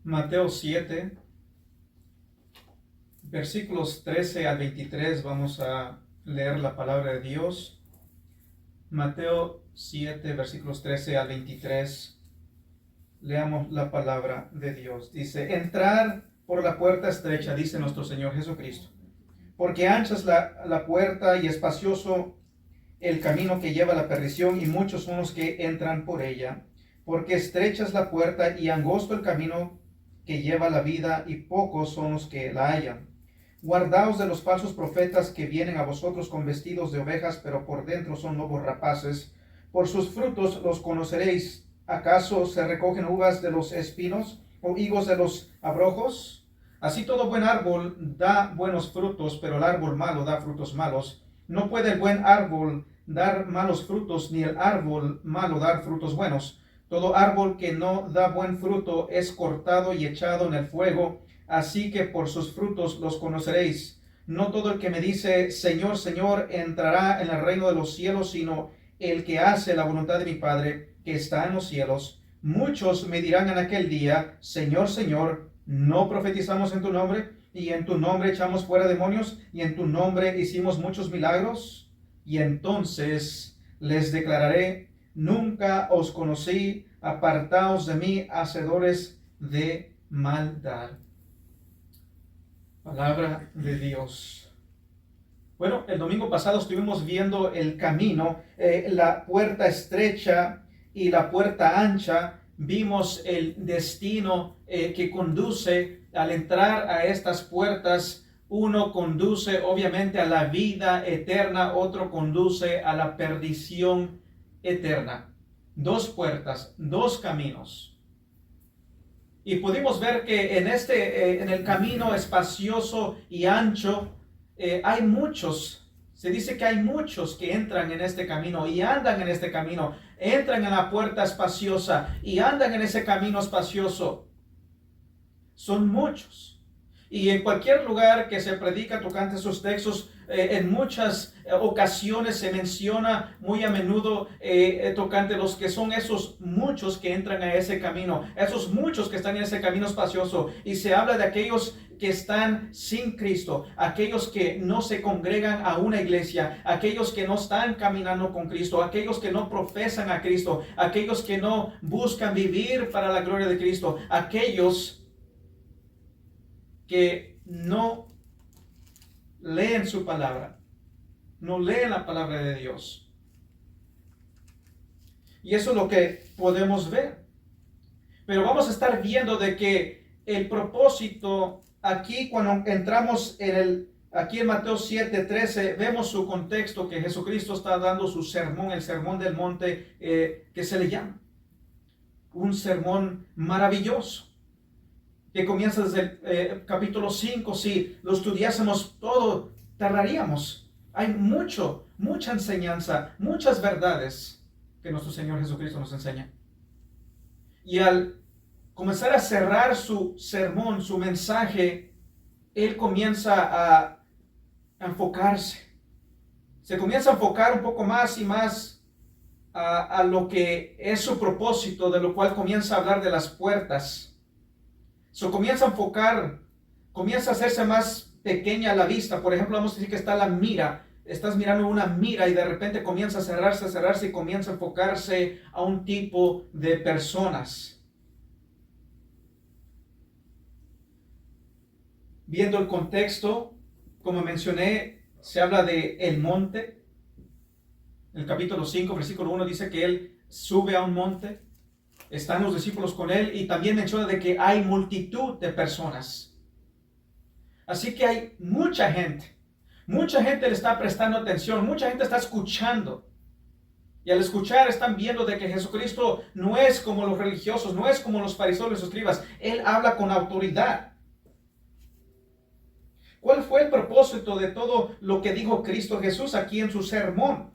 Mateo 7, versículos 13 al 23, vamos a leer la palabra de Dios. Mateo 7, versículos 13 al 23. Leamos la palabra de Dios. Dice: entrar por la puerta estrecha, dice nuestro Señor Jesucristo, porque ancha es la puerta y espacioso el camino que lleva a la perdición, y muchos son los que entran por ella. Porque estrecha es la puerta y angosto el camino que lleva a la vida, y pocos son los que la hallan. Guardaos de los falsos profetas que vienen a vosotros con vestidos de ovejas, pero por dentro son lobos rapaces. Por sus frutos los conoceréis. ¿Acaso se recogen uvas de los espinos o higos de los abrojos? Así todo buen árbol da buenos frutos, pero el árbol malo da frutos malos. No puede el buen árbol dar malos frutos, ni el árbol malo dar frutos buenos. Todo árbol que no da buen fruto es cortado y echado en el fuego. Así que por sus frutos los conoceréis. No todo el que me dice Señor, Señor, entrará en el reino de los cielos, sino el que hace la voluntad de mi Padre que está en los cielos. Muchos me dirán en aquel día: Señor, Señor, ¿no profetizamos en tu nombre? Y en tu nombre echamos fuera demonios, y en tu nombre hicimos muchos milagros. Y entonces les declararé: nunca os conocí, apartaos de mí, hacedores de maldad. Palabra de Dios. Bueno, el domingo pasado estuvimos viendo el camino, la puerta estrecha y la puerta ancha. Vimos el destino que conduce al entrar a estas puertas. Uno conduce obviamente a la vida eterna, otro conduce a la perdición eterna. Dos puertas, dos caminos. Y pudimos ver que en el camino espacioso y ancho, hay muchos. Se dice que hay muchos que entran en este camino y andan en este camino. Entran en la puerta espaciosa y andan en ese camino espacioso. Son muchos. Y en cualquier lugar que se predica tocante sus textos, en muchas ocasiones se menciona muy a menudo tocante los que son esos muchos que entran a ese camino, esos muchos que están en ese camino espacioso, y se habla de aquellos que están sin Cristo, aquellos que no se congregan a una iglesia, aquellos que no están caminando con Cristo, aquellos que no profesan a Cristo, aquellos que no buscan vivir para la gloria de Cristo, aquellos que no leen su palabra, no leen la palabra de Dios. Y eso es lo que podemos ver. Pero vamos a estar viendo de que el propósito aquí, cuando entramos aquí en Mateo 7:13, vemos su contexto, que Jesucristo está dando su sermón, el sermón del monte, que se le llama un sermón maravilloso, que comienza desde el capítulo 5. Si lo estudiásemos todo, tardaríamos. Hay mucha enseñanza, muchas verdades que nuestro Señor Jesucristo nos enseña. Y al comenzar a cerrar su sermón, su mensaje, Él comienza a enfocarse. Se comienza a enfocar un poco más y más a lo que es su propósito, de lo cual comienza a hablar de las puertas. Comienza a enfocar, comienza a hacerse más pequeña la vista. Por ejemplo, vamos a decir que está la mira. Estás mirando una mira y de repente comienza a cerrarse y comienza a enfocarse a un tipo de personas. Viendo el contexto, como mencioné, se habla de el monte. En el capítulo 5, versículo 1 dice que Él sube a un monte. Están los discípulos con Él, y también menciona de que hay multitud de personas. Así que hay mucha gente le está prestando atención, mucha gente está escuchando. Y al escuchar están viendo de que Jesucristo no es como los religiosos, no es como los fariseos y los escribas. Él habla con autoridad. ¿Cuál fue el propósito de todo lo que dijo Cristo Jesús aquí en su sermón?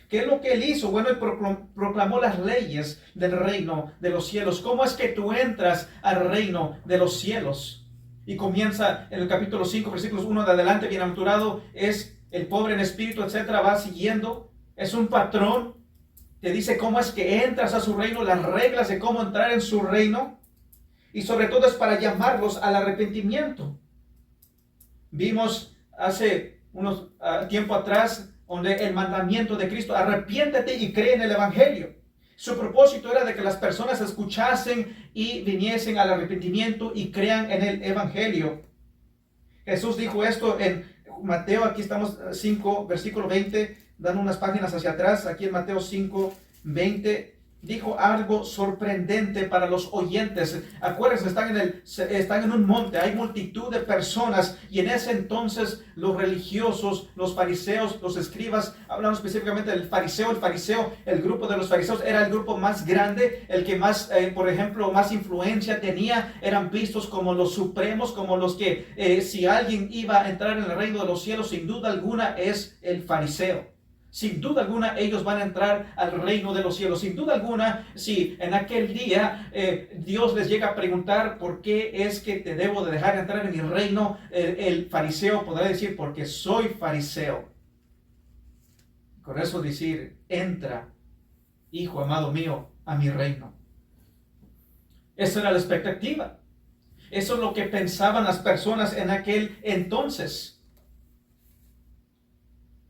¿Qué es lo que Él hizo? Bueno, Él proclamó las leyes del reino de los cielos. ¿Cómo es que tú entras al reino de los cielos? Y comienza en el capítulo 5, versículos 1 de adelante. Bienaventurado es el pobre en espíritu, etcétera. Va siguiendo. Es un patrón. Te dice cómo es que entras a su reino, las reglas de cómo entrar en su reino. y sobre todo es para llamarlos al arrepentimiento. Vimos hace unos tiempo atrás donde el mandamiento de Cristo, arrepiéntete y cree en el Evangelio. Su propósito era de que las personas escuchasen y viniesen al arrepentimiento y crean en el Evangelio. Jesús dijo esto en Mateo, aquí estamos 5, versículo 20, dando unas páginas hacia atrás, aquí en Mateo 5, 20, dijo algo sorprendente para los oyentes. Acuérdense, están en un monte, hay multitud de personas, y en ese entonces los religiosos, los fariseos, los escribas, hablando específicamente del fariseo, el grupo de los fariseos era el grupo más grande, el que más, por ejemplo, más influencia tenía, eran vistos como los supremos, como los que si alguien iba a entrar en el reino de los cielos, sin duda alguna es el fariseo. Sin duda alguna ellos van a entrar al reino de los cielos. Sin duda alguna, si en aquel día Dios les llega a preguntar por qué es que te debo de dejar entrar en mi reino, el fariseo podrá decir, porque soy fariseo. Con eso decir, entra, hijo amado mío, a mi reino. Esa era la expectativa. Eso es lo que pensaban las personas en aquel entonces.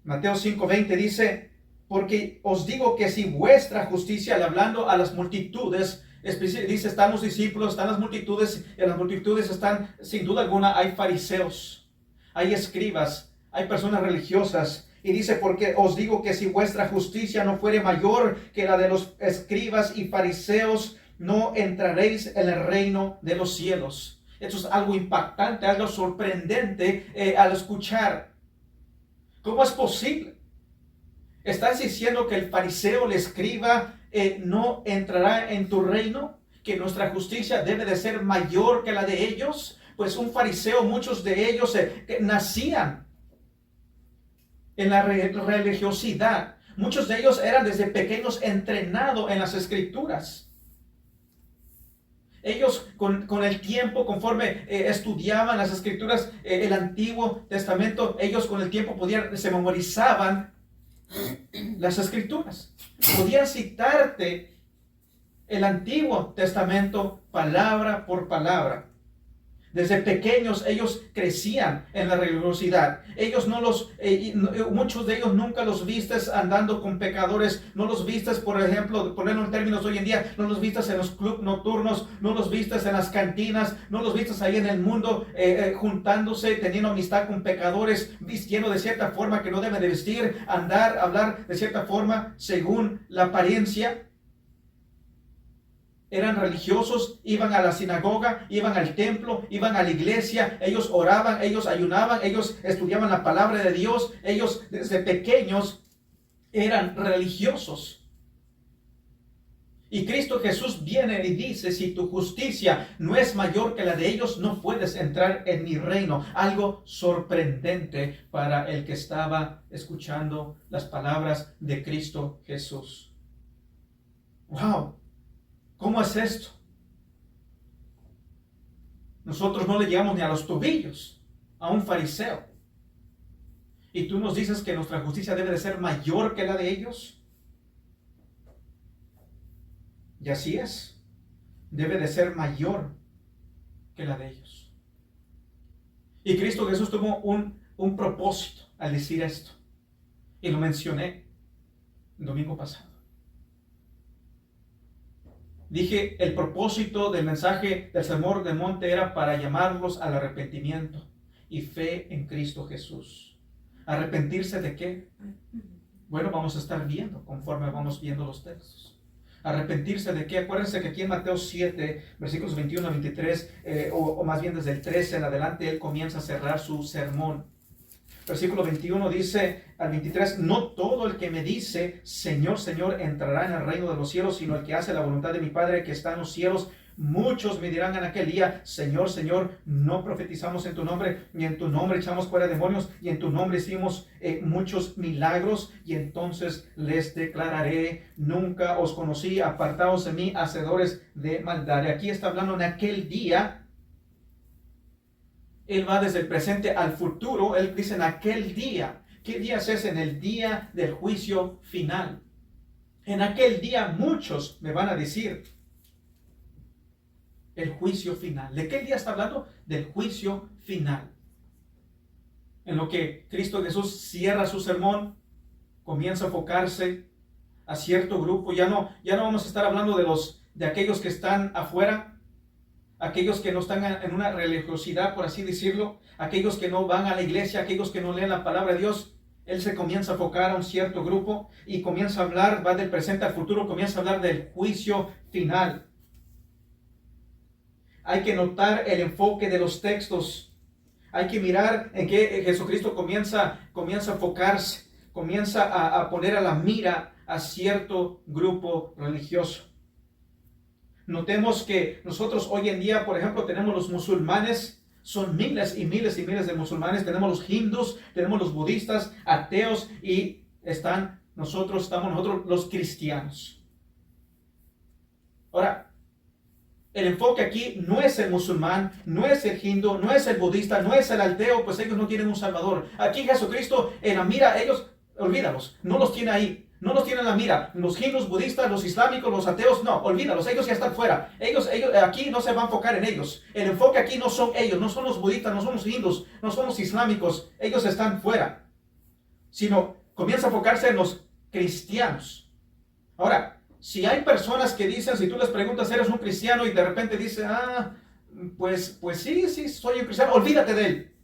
Mateo 5:20 dice, porque os digo que si vuestra justicia, hablando a las multitudes, dice, están los discípulos, están las multitudes, en las multitudes están, sin duda alguna, hay fariseos, hay escribas, hay personas religiosas, y dice, porque os digo que si vuestra justicia no fuere mayor que la de los escribas y fariseos, no entraréis en el reino de los cielos. Esto es algo impactante, algo sorprendente al escuchar. ¿Cómo es posible? ¿Estás diciendo que el fariseo, el escriba, no entrará en tu reino? ¿Que nuestra justicia debe de ser mayor que la de ellos? Pues un fariseo, muchos de ellos nacían en la religiosidad. Muchos de ellos eran desde pequeños entrenados en las escrituras. Ellos con el tiempo, conforme estudiaban las escrituras, el Antiguo Testamento, ellos con el tiempo se memorizaban las escrituras. Podían citarte el Antiguo Testamento palabra por palabra. Desde pequeños ellos crecían en la religiosidad. Ellos muchos de ellos nunca los vistes andando con pecadores. No los vistes, por ejemplo, ponerlo en términos de hoy en día, no los vistes en los clubes nocturnos, no los vistes en las cantinas, no los vistes ahí en el mundo juntándose, teniendo amistad con pecadores, vistiendo de cierta forma que no deben de vestir, hablar de cierta forma según la apariencia. Eran religiosos, iban a la sinagoga, iban al templo, iban a la iglesia, ellos oraban, ellos ayunaban, ellos estudiaban la palabra de Dios, ellos desde pequeños eran religiosos. Y Cristo Jesús viene y dice, si tu justicia no es mayor que la de ellos, no puedes entrar en mi reino. Algo sorprendente para el que estaba escuchando las palabras de Cristo Jesús. ¡Wow! ¿Cómo es esto? Nosotros no le llegamos ni a los tobillos a un fariseo. ¿Y tú nos dices que nuestra justicia debe de ser mayor que la de ellos? Y así es. Debe de ser mayor que la de ellos. Y Cristo Jesús tuvo un propósito al decir esto. Y lo mencioné el domingo pasado. Dije, el propósito del mensaje del Sermón del Monte era para llamarlos al arrepentimiento y fe en Cristo Jesús. ¿Arrepentirse de qué? Bueno, vamos a estar viendo conforme vamos viendo los textos. ¿Arrepentirse de qué? Acuérdense que aquí en Mateo 7, versículos 21 a 23, o más bien desde el 13 en adelante, él comienza a cerrar su sermón. Versículo 21 dice al 23, no todo el que me dice, Señor, Señor, entrará en el reino de los cielos, sino el que hace la voluntad de mi Padre que está en los cielos. Muchos me dirán en aquel día, Señor, Señor, no profetizamos en tu nombre, ni en tu nombre echamos fuera demonios, y en tu nombre hicimos muchos milagros. Y entonces les declararé, nunca os conocí, apartaos de mí, hacedores de maldad. Y aquí está hablando en aquel día. Él va desde el presente al futuro. Él dice en aquel día. ¿Qué día es ese? En el día del juicio final. En aquel día muchos me van a decir. El juicio final. ¿De qué día está hablando? Del juicio final. En lo que Cristo Jesús cierra su sermón, comienza a enfocarse a cierto grupo. Ya no vamos a estar hablando de aquellos que están afuera, aquellos que no están en una religiosidad, por así decirlo, aquellos que no van a la iglesia, aquellos que no leen la palabra de Dios. Él se comienza a enfocar a un cierto grupo y comienza a hablar, va del presente al futuro, comienza a hablar del juicio final. Hay que notar el enfoque de los textos. Hay que mirar en qué Jesucristo comienza a enfocarse, comienza a poner a la mira a cierto grupo religioso. Notemos que nosotros hoy en día, por ejemplo, tenemos los musulmanes. Son miles y miles y miles de musulmanes. Tenemos los hindús, tenemos los budistas, ateos y estamos nosotros los cristianos. Ahora, el enfoque aquí no es el musulmán, no es el hindú, no es el budista, no es el ateo, pues ellos no tienen un salvador. Aquí Jesucristo en la mira, ellos, olvídalos, no los tiene ahí. No los tienen en la mira. Los hindús, budistas, los islámicos, los ateos, no, olvídalos, ellos ya están fuera. Ellos aquí no se va a enfocar en ellos. El enfoque aquí no son ellos, no son los budistas, no son los hindús, no son los islámicos. Ellos están fuera. Sino comienza a enfocarse en los cristianos. Ahora, si hay personas que dicen, si tú les preguntas, ¿eres un cristiano? Y de repente dice, pues sí, soy un cristiano. Olvídate de él.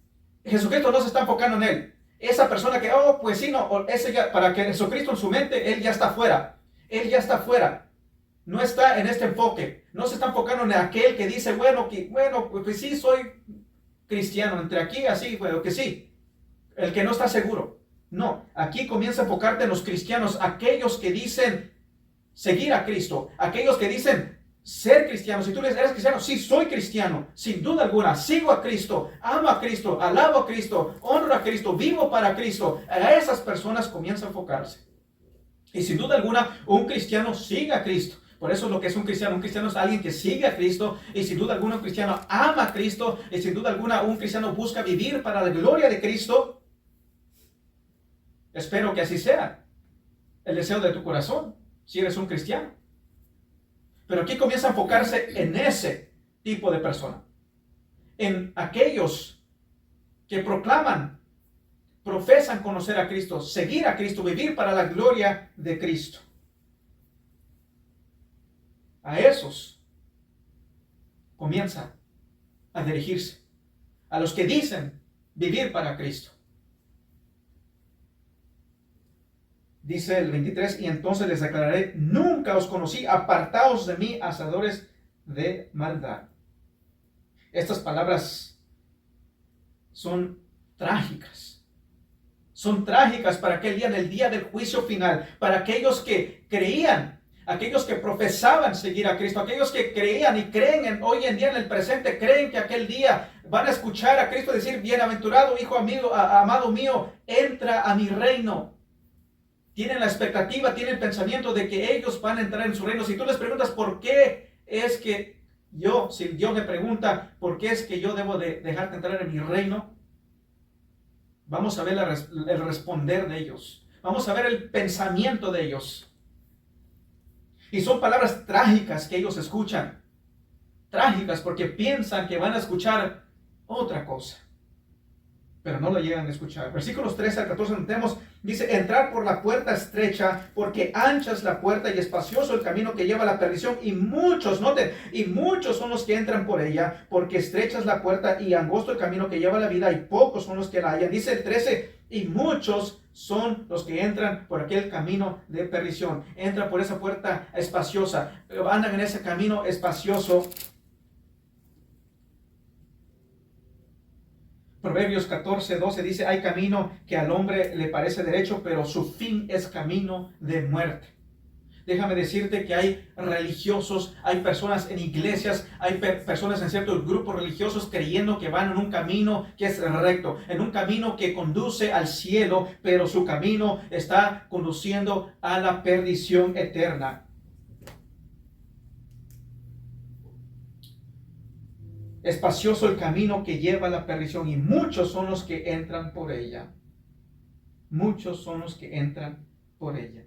Jesucristo no se está enfocando en él. Esa persona que, pues sí, no, ese ya, para que Jesucristo en su mente, él ya está fuera. Él ya está fuera. No está en este enfoque. No se está enfocando en aquel que dice, bueno, pues sí, soy cristiano. Entre aquí, así, bueno, que sí. El que no está seguro. No, aquí comienza a enfocarte en los cristianos. Aquellos que dicen seguir a Cristo. Aquellos que dicen ser cristiano. Si tú eres cristiano, sí, soy cristiano, sin duda alguna, sigo a Cristo, amo a Cristo, alabo a Cristo, honro a Cristo, vivo para Cristo. A esas personas comienza a enfocarse. Y sin duda alguna, un cristiano sigue a Cristo. Por eso es lo que es un cristiano. Un cristiano es alguien que sigue a Cristo. Y sin duda alguna, un cristiano ama a Cristo. Y sin duda alguna, un cristiano busca vivir para la gloria de Cristo. Espero que así sea el deseo de tu corazón, si eres un cristiano. Pero aquí comienza a enfocarse en ese tipo de persona. En aquellos que profesan conocer a Cristo, seguir a Cristo, vivir para la gloria de Cristo. A esos comienza a dirigirse. A los que dicen vivir para Cristo. Dice el 23, y entonces les declararé, nunca os conocí, apartaos de mí, hacedores de maldad. Estas palabras son trágicas. Son trágicas para aquel día, en el día del juicio final, para aquellos que creían, aquellos que profesaban seguir a Cristo, aquellos que creían y creen hoy en día en el presente, creen que aquel día van a escuchar a Cristo decir, bienaventurado hijo amigo, amado mío, entra a mi reino. Tienen la expectativa, tienen el pensamiento de que ellos van a entrar en su reino. Si tú les preguntas por qué es que si Dios me pregunta por qué es que yo debo de dejarte entrar en mi reino, vamos a ver el responder de ellos. Vamos a ver el pensamiento de ellos. Y son palabras trágicas que ellos escuchan. Trágicas porque piensan que van a escuchar otra cosa. Pero no lo llegan a escuchar. Versículos 13 al 14 notemos, dice, entrar por la puerta estrecha, porque ancha es la puerta y espacioso el camino que lleva a la perdición, y muchos, noten, y muchos son los que entran por ella, porque estrecha es la puerta y angosto el camino que lleva a la vida, y pocos son los que la hallan. Dice el 13, y muchos son los que entran por aquel camino de perdición. Entran por esa puerta espaciosa, andan en ese camino espacioso. Proverbios 14:12 dice, hay camino que al hombre le parece derecho, pero su fin es camino de muerte. Déjame decirte que hay religiosos, hay personas en iglesias, hay personas en ciertos grupos religiosos creyendo que van en un camino que es recto, en un camino que conduce al cielo, pero su camino está conduciendo a la perdición eterna. Espacioso el camino que lleva a la perdición, y muchos son los que entran por ella. Muchos son los que entran por ella.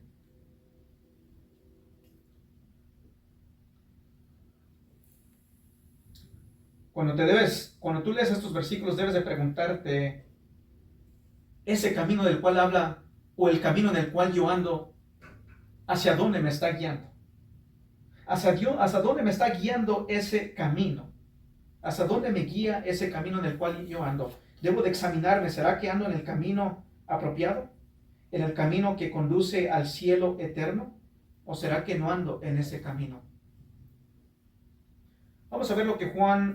Cuando tú lees estos versículos, debes de preguntarte, ese camino del cual habla, o el camino en el cual yo ando, ¿hacia dónde me está guiando? ¿Hacia dónde me está guiando ese camino? ¿Hacia dónde me guía ese camino en el cual yo ando? Debo de examinarme, ¿será que ando en el camino apropiado? ¿En el camino que conduce al cielo eterno? ¿O será que no ando en ese camino? Vamos a ver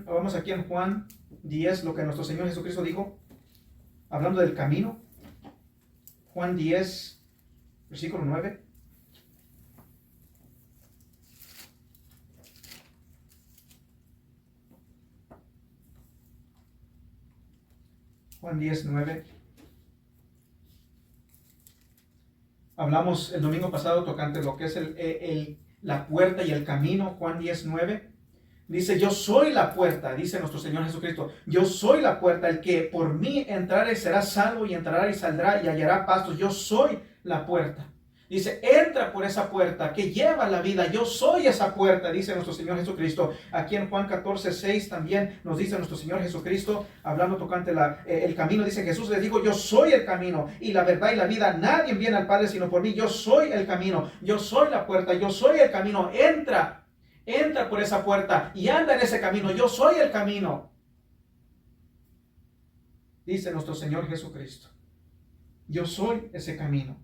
vamos aquí en Juan 10, lo que nuestro Señor Jesucristo dijo, hablando del camino. Juan 10, versículo 9. Juan 10, 9. Hablamos el domingo pasado tocante lo que es la puerta y el camino. Juan 10, 9. Dice, yo soy la puerta, dice nuestro Señor Jesucristo. Yo soy la puerta, el que por mí entrare será salvo y entrará y saldrá y hallará pastos. Yo soy la puerta. Dice, entra por esa puerta que lleva la vida. Yo soy esa puerta, dice nuestro Señor Jesucristo. Aquí en Juan 14, 6 también nos dice nuestro Señor Jesucristo, hablando tocante el camino. Dice, Jesús les dijo, yo soy el camino y la verdad y la vida. Nadie viene al Padre sino por mí. Yo soy el camino. Yo soy la puerta. Yo soy el camino. Entra por esa puerta y anda en ese camino. Yo soy el camino. Dice nuestro Señor Jesucristo. Yo soy ese camino.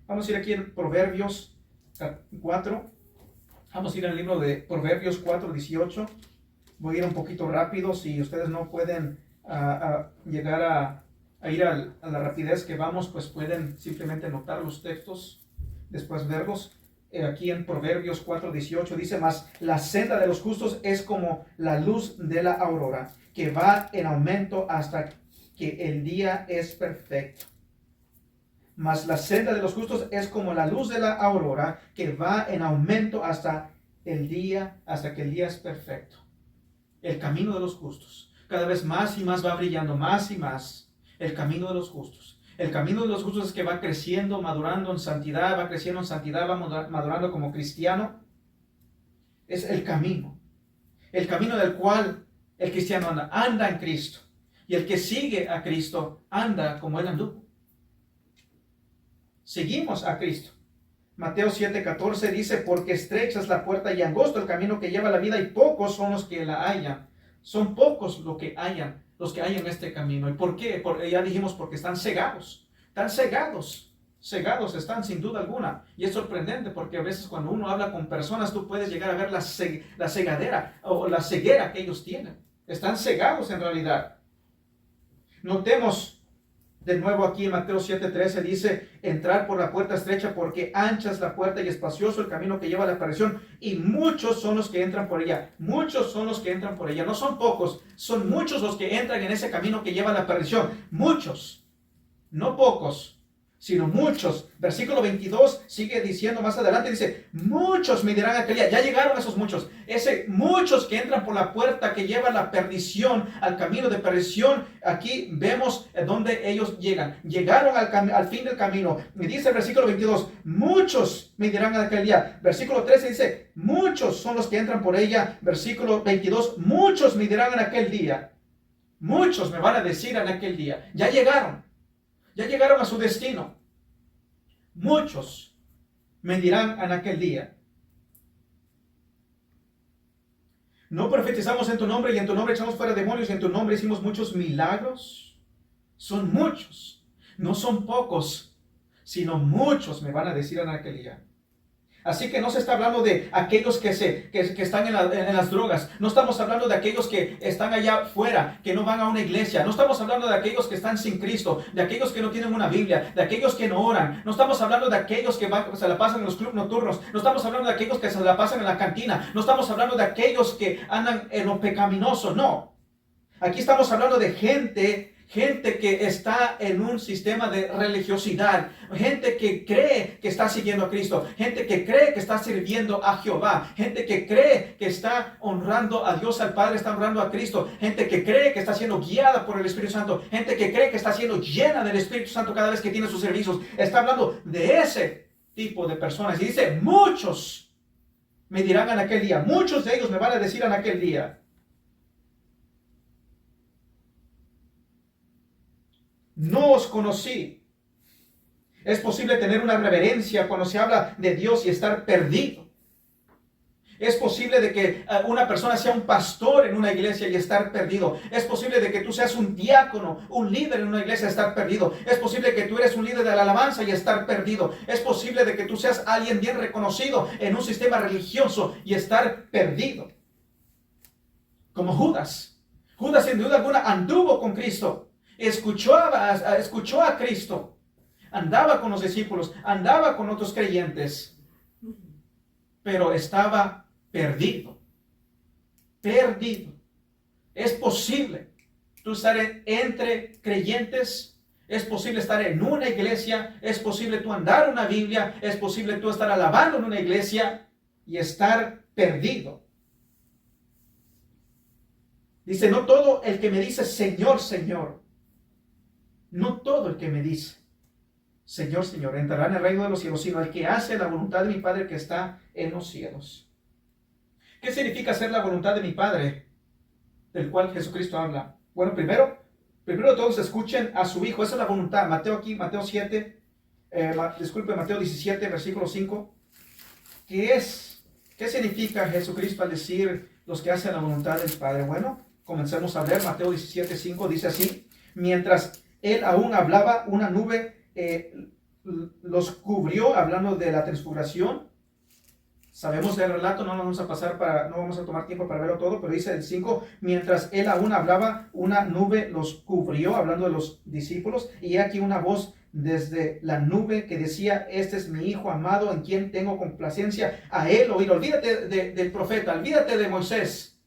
Vamos a ir aquí en Proverbios 4. Vamos a ir al libro de Proverbios 4, 18. Voy a ir un poquito rápido. Si ustedes no pueden llegar a ir a la rapidez que vamos, pues pueden simplemente anotar los textos, después verlos. Aquí en Proverbios 4, 18 dice, mas la senda de los justos es como la luz de la aurora, que va en aumento hasta que el día es perfecto. Mas la senda de los justos es como la luz de la aurora, que va en aumento hasta que el día es perfecto. El camino de los justos, cada vez más y más va brillando, más y más, el camino de los justos. El camino de los justos es que va creciendo, madurando en santidad, va madurando como cristiano. Es el camino del cual el cristiano anda en Cristo. Y el que sigue a Cristo anda como Él anduvo. Seguimos a Cristo. Mateo 7:14 dice, porque estrecha es la puerta y angosto el camino que lleva a la vida y pocos son los que la hallan. Son pocos los que hallan este camino. ¿Y por qué? Ya dijimos, porque están cegados. Están cegados están sin duda alguna. Y es sorprendente porque a veces cuando uno habla con personas, tú puedes llegar a ver la cegadera o la ceguera que ellos tienen. Están cegados en realidad. Notemos de nuevo aquí en Mateo 7:13 dice, entrar por la puerta estrecha porque ancha es la puerta y espacioso el camino que lleva a la perdición y muchos son los que entran por ella. Muchos son los que entran por ella. No son pocos, son muchos los que entran en ese camino que lleva a la perdición. Muchos, no pocos, sino muchos. Versículo 22 sigue diciendo más adelante, dice, muchos me dirán aquel día. Ya llegaron esos muchos. Muchos que entran por la puerta que lleva a la perdición, al camino de perdición. Aquí vemos dónde ellos llegan. Llegaron al fin del camino. Me dice el versículo 22, muchos me dirán aquel día. Versículo 13 dice, muchos son los que entran por ella. Versículo 22, muchos me dirán en aquel día. Muchos me van a decir en aquel día. Ya llegaron a su destino. Muchos me dirán en aquel día, no profetizamos en tu nombre y en tu nombre echamos fuera demonios y en tu nombre hicimos muchos milagros. Son muchos, no son pocos, sino muchos me van a decir en aquel día. Así que no se está hablando de aquellos que están en las drogas. No estamos hablando de aquellos que están allá afuera, que no van a una iglesia. No estamos hablando de aquellos que están sin Cristo, de aquellos que no tienen una Biblia, de aquellos que no oran. No estamos hablando de aquellos que se la pasan en los clubes nocturnos. No estamos hablando de aquellos que se la pasan en la cantina. No estamos hablando de aquellos que andan en lo pecaminoso. No. Aquí estamos hablando de gente que está en un sistema de religiosidad, gente que cree que está siguiendo a Cristo, gente que cree que está sirviendo a Jehová, gente que cree que está honrando a Dios, al Padre, está honrando a Cristo, gente que cree que está siendo guiada por el Espíritu Santo, gente que cree que está siendo llena del Espíritu Santo cada vez que tiene sus servicios. Está hablando de ese tipo de personas y dice, muchos me dirán en aquel día, muchos de ellos me van a decir en aquel día. no os conocí. Es posible tener una reverencia cuando se habla de Dios y estar perdido. Es posible de que una persona sea un pastor en una iglesia y estar perdido. Es posible de que tú seas un diácono, un líder en una iglesia y estar perdido. Es posible que tú eres un líder de la alabanza y estar perdido. Es posible de que tú seas alguien bien reconocido en un sistema religioso y estar perdido. Como Judas. Judas sin duda alguna anduvo con Cristo. Escuchó a Cristo. Andaba con los discípulos. Andaba con otros creyentes. Pero estaba perdido. Perdido. Es posible tú estar entre creyentes. Es posible estar en una iglesia. Es posible tú andar una Biblia. Es posible tú estar alabando en una iglesia y estar perdido. Dice, no todo el que me dice Señor, Señor. No todo el que me dice Señor, Señor, entrará en el reino de los cielos, sino el que hace la voluntad de mi Padre que está en los cielos. ¿Qué significa hacer la voluntad de mi Padre, del cual Jesucristo habla? Bueno, primero todos escuchen a su Hijo. Esa es la voluntad. Mateo 17, Mateo 17, versículo 5. ¿Qué significa Jesucristo al decir los que hacen la voluntad del Padre? Bueno, comencemos a ver. Mateo 17, 5 dice así: mientras él aún hablaba, una nube los cubrió, hablando de la transfiguración. Sabemos el relato, no vamos a tomar tiempo para verlo todo, pero dice el 5, mientras él aún hablaba, una nube los cubrió, hablando de los discípulos, y aquí una voz desde la nube que decía: este es mi Hijo amado, en quien tengo complacencia, a él oír. Olvídate del profeta, olvídate de Moisés,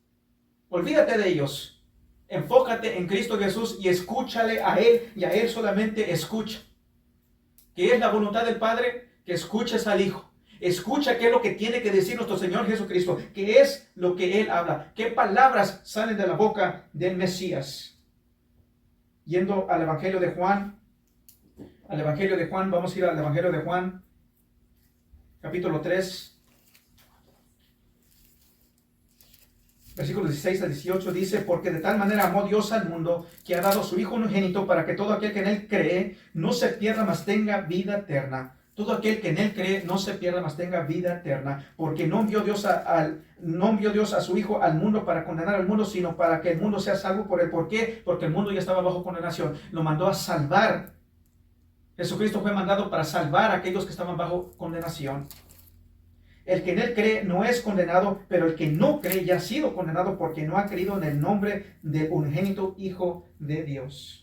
olvídate de ellos, enfócate en Cristo Jesús y escúchale a él, y a él solamente escucha. ¿Qué es la voluntad del Padre? Que escuches al Hijo. Escucha qué es lo que tiene que decir nuestro Señor Jesucristo. ¿Qué es lo que Él habla? ¿Qué palabras salen de la boca del Mesías? Yendo al Evangelio de Juan. Vamos a ir al Evangelio de Juan, capítulo 3. Versículos 16 al 18 dice: porque de tal manera amó Dios al mundo, que ha dado a su Hijo unigénito, para que todo aquel que en él cree no se pierda, mas tenga vida eterna. Todo aquel que en él cree no se pierda, mas tenga vida eterna. Porque no envió Dios a su Hijo al mundo para condenar al mundo, sino para que el mundo sea salvo por él. ¿Por qué? Porque el mundo ya estaba bajo condenación. Lo mandó a salvar. Jesucristo fue mandado para salvar a aquellos que estaban bajo condenación. El que en él cree no es condenado, pero el que no cree ya ha sido condenado, porque no ha creído en el nombre del unigénito Hijo de Dios.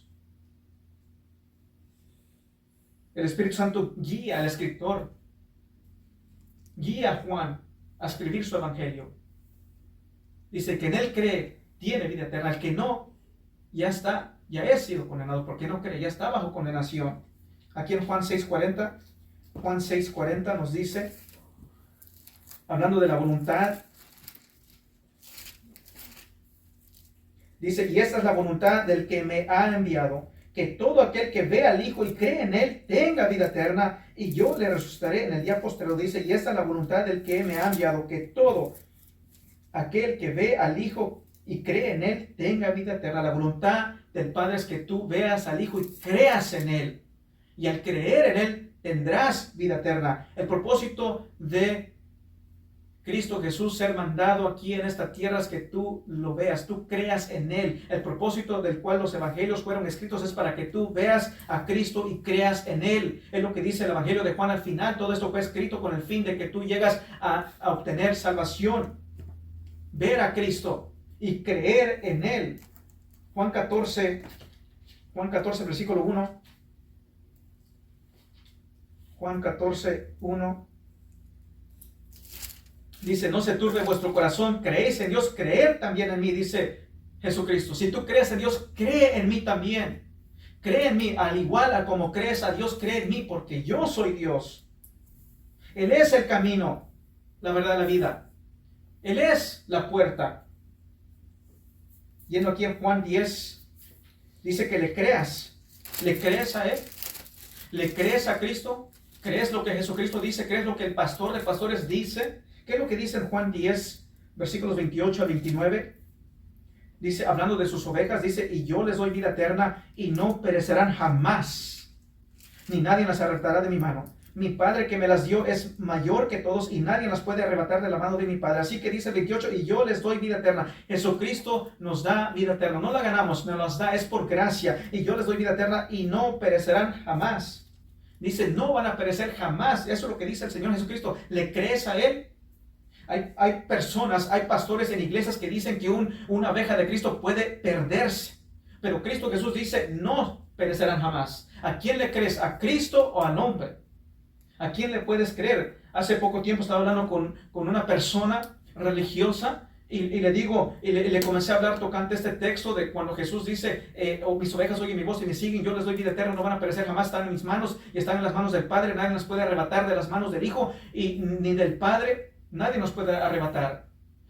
El Espíritu Santo guía al escritor, guía a Juan a escribir su evangelio. Dice que en él cree, tiene vida eterna. El que no, ya ha sido condenado, porque no cree, ya está bajo condenación. Aquí en Juan 6:40 nos dice, hablando de la voluntad, dice: y esta es la voluntad del que me ha enviado, que todo aquel que ve al Hijo y cree en él tenga vida eterna, y yo le resucitaré en el día posterior. Dice: y esta es la voluntad del que me ha enviado, que todo aquel que ve al Hijo y cree en él tenga vida eterna. La voluntad del Padre es que tú veas al Hijo y creas en él, y al creer en él tendrás vida eterna. El propósito de Cristo Jesús ser mandado aquí en esta tierra es que tú lo veas, tú creas en él. El propósito del cual los evangelios fueron escritos es para que tú veas a Cristo y creas en él. Es lo que dice el Evangelio de Juan al final. Todo esto fue escrito con el fin de que tú llegas a obtener salvación, ver a Cristo y creer en él. Juan 14, versículo 1. Juan 14, 1. Dice: no se turbe vuestro corazón, creéis en Dios, creer también en mí, dice Jesucristo. Si tú crees en Dios, cree en mí también. Cree en mí, al igual a como crees a Dios, cree en mí, porque yo soy Dios. Él es el camino, la verdad, la vida. Él es la puerta. Yendo aquí en Juan 10, dice que le creas. ¿Le crees a Él? ¿Le crees a Cristo? ¿Crees lo que Jesucristo dice? ¿Crees lo que el pastor de pastores dice? ¿Qué es lo que dice en Juan 10, versículos 28 a 29? dice, hablando de sus ovejas, dice, y yo les doy vida eterna y no perecerán jamás, ni nadie las arrebatará de mi mano. Mi Padre que me las dio es mayor que todos y nadie las puede arrebatar de la mano de mi Padre. Así que dice el 28, y yo les doy vida eterna. Jesucristo nos da vida eterna. No la ganamos, nos las da, es por gracia. Y yo les doy vida eterna y no perecerán jamás. Dice, no van a perecer jamás. Eso es lo que dice el Señor Jesucristo. ¿Le crees a Él? Hay personas, hay pastores en iglesias que dicen que una oveja de Cristo puede perderse. Pero Cristo Jesús dice, no perecerán jamás. ¿A quién le crees? ¿A Cristo o al hombre? ¿A quién le puedes creer? Hace poco tiempo estaba hablando con una persona religiosa y le digo, y le comencé a hablar tocante este texto de cuando Jesús dice, mis ovejas oyen mi voz y me siguen, yo les doy vida eterna, no van a perecer jamás, están en mis manos y están en las manos del Padre, nadie nos puede arrebatar de las manos del Hijo y ni del Padre, nadie nos puede arrebatar.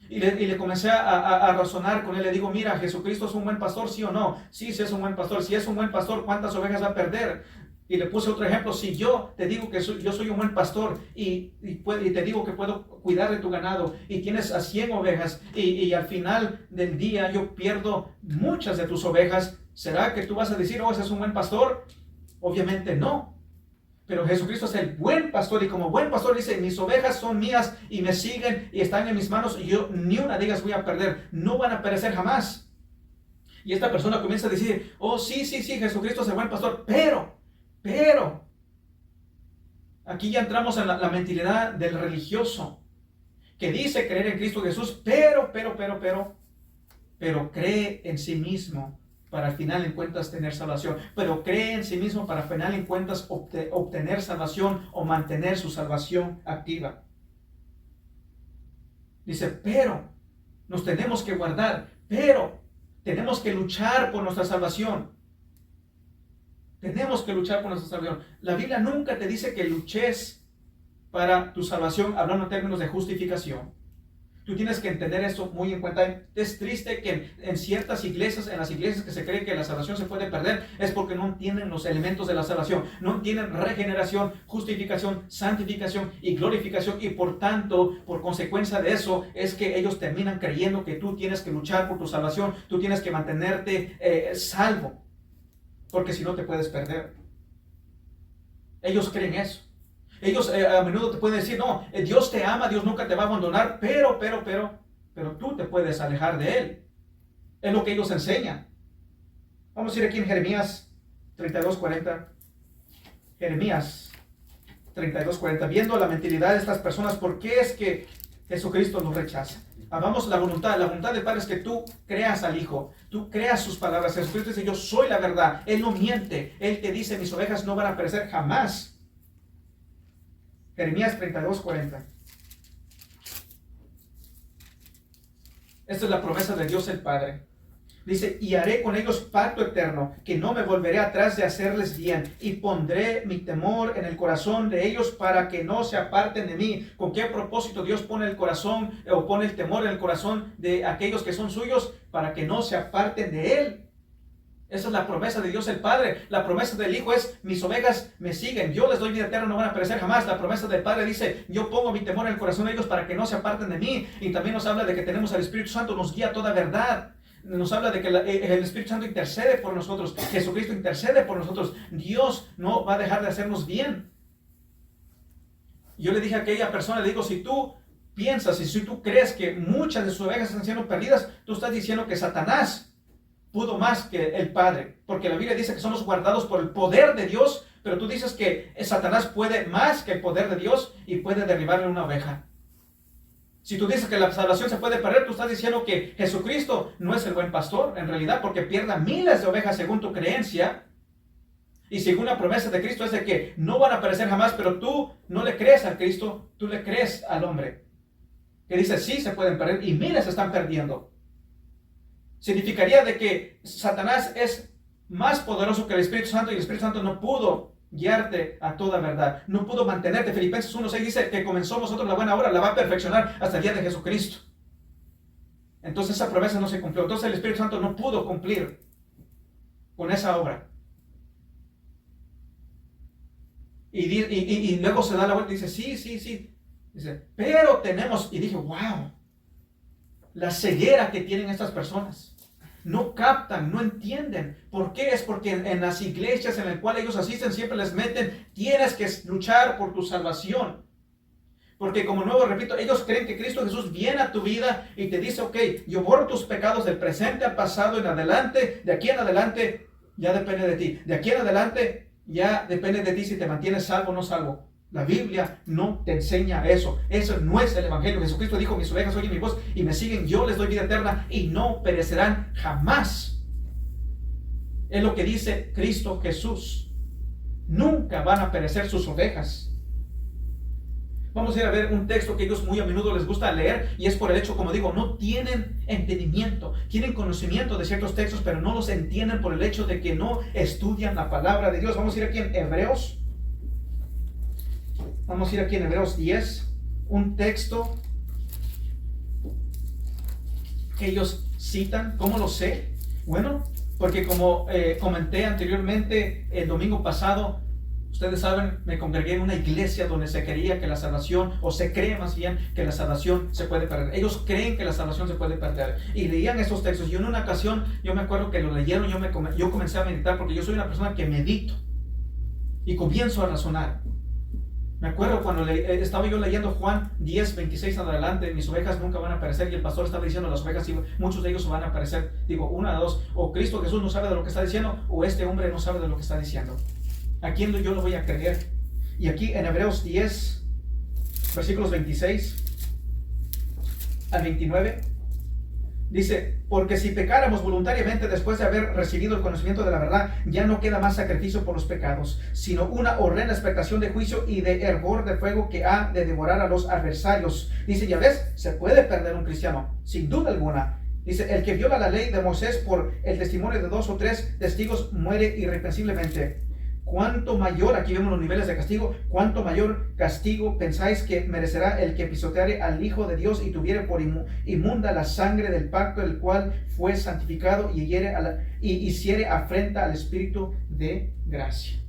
Y le comencé a razonar con él, le digo, mira, ¿Jesucristo es un buen pastor, sí o no? Sí, sí es un buen pastor. Si es un buen pastor, ¿cuántas ovejas va a perder? Y le puse otro ejemplo, si yo te digo que yo soy un buen pastor y te digo que puedo cuidar de tu ganado y tienes a 100 ovejas y al final del día yo pierdo muchas de tus ovejas, ¿será que tú vas a decir, oh, ese es un buen pastor? Obviamente no. Pero Jesucristo es el buen pastor y como buen pastor dice, mis ovejas son mías y me siguen y están en mis manos y yo ni una de ellas voy a perder, no van a perecer jamás. Y esta persona comienza a decir, oh, sí, Jesucristo es el buen pastor, pero, aquí ya entramos en la mentalidad del religioso, que dice creer en Cristo Jesús, pero cree en sí mismo para al final en cuentas tener salvación, pero cree en sí mismo para al final en cuentas obtener salvación o mantener su salvación activa. Dice, pero nos tenemos que guardar, pero tenemos que luchar por nuestra salvación. Tenemos que luchar por nuestra salvación. La Biblia nunca te dice que luches para tu salvación, hablando en términos de justificación. Tú tienes que entender esto muy en cuenta. Es triste que en ciertas iglesias, en las iglesias que se cree que la salvación se puede perder, es porque no tienen los elementos de la salvación. No tienen regeneración, justificación, santificación y glorificación. Y por tanto, por consecuencia de eso, es que ellos terminan creyendo que tú tienes que luchar por tu salvación. Tú tienes que mantenerte salvo. Porque si no te puedes perder. Ellos creen eso. Ellos a menudo te pueden decir, no, Dios te ama, Dios nunca te va a abandonar, pero tú te puedes alejar de Él. Es lo que ellos enseñan. Vamos a ir aquí en Jeremías 32:40. Jeremías 32:40. Viendo la mentalidad de estas personas, ¿por qué es que Jesucristo nos rechaza? Hagamos la voluntad del Padre es que tú creas al Hijo, tú creas sus palabras. Jesucristo dice, yo soy la verdad, Él no miente, Él te dice, mis ovejas no van a perecer jamás. Jeremías 32:40. Esta es la promesa de Dios el Padre. Dice, y haré con ellos pacto eterno, que no me volveré atrás de hacerles bien, y pondré mi temor en el corazón de ellos para que no se aparten de mí. ¿Con qué propósito Dios pone el corazón o pone el temor en el corazón de aquellos que son suyos? Para que no se aparten de Él. Esa es la promesa de Dios el Padre. La promesa del Hijo es, mis ovejas me siguen, yo les doy vida eterna, no van a perecer jamás. La promesa del Padre dice, yo pongo mi temor en el corazón de ellos para que no se aparten de mí. Y también nos habla de que tenemos al Espíritu Santo, nos guía a toda verdad. Nos habla de que el Espíritu Santo intercede por nosotros. Jesucristo intercede por nosotros. Dios no va a dejar de hacernos bien. Yo le dije a aquella persona, le digo, si tú piensas y si tú crees que muchas de sus ovejas están siendo perdidas, tú estás diciendo que Satanás pudo más que el Padre. Porque la Biblia dice que somos guardados por el poder de Dios, pero tú dices que Satanás puede más que el poder de Dios y puede derribarle una oveja. Si tú dices que la salvación se puede perder, tú estás diciendo que Jesucristo no es el buen pastor, en realidad, porque pierda miles de ovejas según tu creencia. Y según la promesa de Cristo es de que no van a perecer jamás, pero tú no le crees a Cristo, tú le crees al hombre. Que dice, sí se pueden perder y miles se están perdiendo. Significaría de que Satanás es más poderoso que el Espíritu Santo y el Espíritu Santo no pudo guiarte a toda verdad. No pudo mantenerte. Filipenses 1:6 dice que comenzó vosotros la buena obra, la va a perfeccionar hasta el día de Jesucristo. Entonces esa promesa no se cumplió. Entonces el Espíritu Santo no pudo cumplir con esa obra. Y luego se da la vuelta y dice, sí. Dice, pero tenemos, y dije, wow, la ceguera que tienen estas personas. no captan, no entienden. ¿Por qué? Es porque en las iglesias en las cuales ellos asisten siempre les meten, tienes que luchar por tu salvación. Porque como nuevo repito, ellos creen que Cristo Jesús viene a tu vida y te dice, ok, yo borro tus pecados del presente al pasado en adelante, de aquí en adelante ya depende de ti. De aquí en adelante ya depende de ti si te mantienes salvo o no salvo. La Biblia no te enseña eso. Eso no es el Evangelio. Jesucristo dijo, mis ovejas oyen mi voz y me siguen, yo les doy vida eterna y no perecerán jamás. Es lo que dice Cristo Jesús. Nunca van a perecer sus ovejas. Vamos a ir a ver un texto que ellos muy a menudo les gusta leer y es por el hecho, como digo, no tienen entendimiento, tienen conocimiento de ciertos textos, pero no los entienden por el hecho de que no estudian la palabra de Dios. Vamos a ir aquí en Hebreos. Vamos a ir aquí en Hebreos 10, un texto que ellos citan. ¿Cómo lo sé? Bueno, porque como comenté anteriormente el domingo pasado, ustedes saben, me congregué en una iglesia donde se creía que la salvación, o se cree más bien que la salvación se puede perder. Ellos creen que la salvación se puede perder. Y leían esos textos. Y en una ocasión, yo me acuerdo que lo leyeron, yo comencé a meditar, porque yo soy una persona que medito. Y comienzo a razonar. Me acuerdo cuando estaba yo leyendo Juan 10, 26 en adelante, mis ovejas nunca van a perecer, y el pastor estaba diciendo, las ovejas, muchos de ellos van a perecer. Digo, una de dos, o Cristo Jesús no sabe de lo que está diciendo, o este hombre no sabe de lo que está diciendo. ¿A quién yo lo voy a creer? Y aquí en Hebreos 10, versículos 26 al 29, dice, porque si pecáramos voluntariamente después de haber recibido el conocimiento de la verdad, ya no queda más sacrificio por los pecados, sino una horrenda expectación de juicio y de hervor de fuego que ha de devorar a los adversarios. Dice, ya ves, se puede perder un cristiano, sin duda alguna. Dice, el que viola la ley de Moisés por el testimonio de 2 o 3 testigos muere irreprensiblemente. ¿Cuánto mayor, aquí vemos los niveles de castigo, cuánto mayor castigo pensáis que merecerá el que pisoteare al Hijo de Dios y tuviere por inmunda la sangre del pacto, el cual fue santificado y hiciere afrenta al Espíritu de gracia?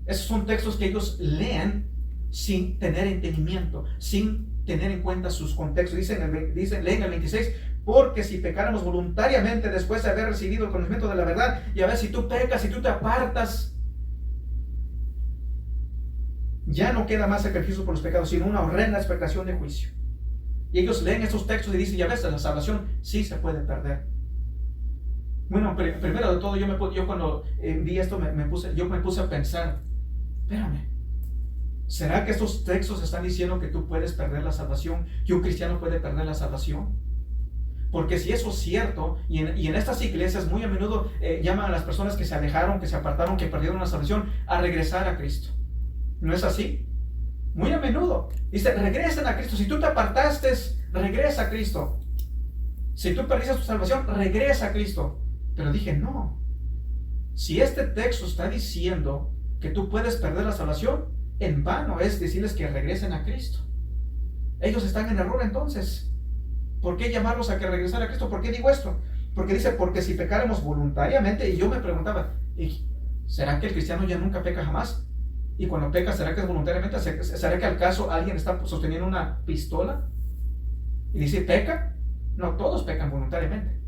Esos son textos que ellos leen sin tener entendimiento, sin tener en cuenta sus contextos. Leen el 26, porque si pecáramos voluntariamente después de haber recibido el conocimiento de la verdad, y a ver, si tú pecas, si tú te apartas, ya no queda más sacrificio por los pecados, sino una horrenda expectación de juicio. Y ellos leen estos textos y dicen, ya ves, la salvación sí se puede perder. Bueno, primero de todo, yo cuando vi esto me puse a pensar, espérame, ¿será que estos textos están diciendo que tú puedes perder la salvación, que un cristiano puede perder la salvación? Porque si eso es cierto, y en estas iglesias muy a menudo llaman a las personas que se alejaron, que se apartaron, que perdieron la salvación, a regresar a Cristo. ¿No es así? Muy a menudo. Dice, regresen a Cristo. Si tú te apartaste, regresa a Cristo. Si tú perdiste tu salvación, regresa a Cristo. Pero dije, no. Si este texto está diciendo que tú puedes perder la salvación, en vano es decirles que regresen a Cristo. Ellos están en error entonces. ¿Por qué llamarlos a que regresar a Cristo? ¿Por qué digo esto? Porque dice, porque si pecáramos voluntariamente, y yo me preguntaba, ¿será que el cristiano ya nunca peca jamás? Y cuando peca, ¿será que es voluntariamente? ¿Será que al caso alguien está sosteniendo una pistola y dice, peca? No, todos pecan voluntariamente.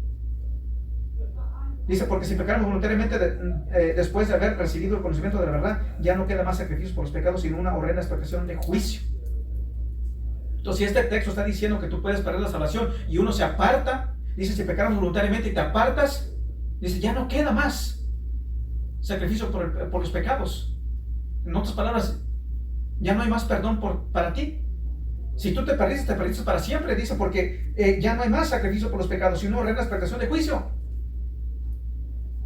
Dice, porque si pecáramos voluntariamente después de haber recibido el conocimiento de la verdad, ya no queda más sacrificio por los pecados, sino una horrenda expectación de juicio. Entonces, si este texto está diciendo que tú puedes perder la salvación y uno se aparta, dice, si pecáramos voluntariamente y te apartas, dice, ya no queda más sacrificio por los pecados. En otras palabras, ya no hay más perdón para ti. Si tú te perdiste para siempre, dice, porque ya no hay más sacrificio por los pecados, sino horrenda expectación de juicio.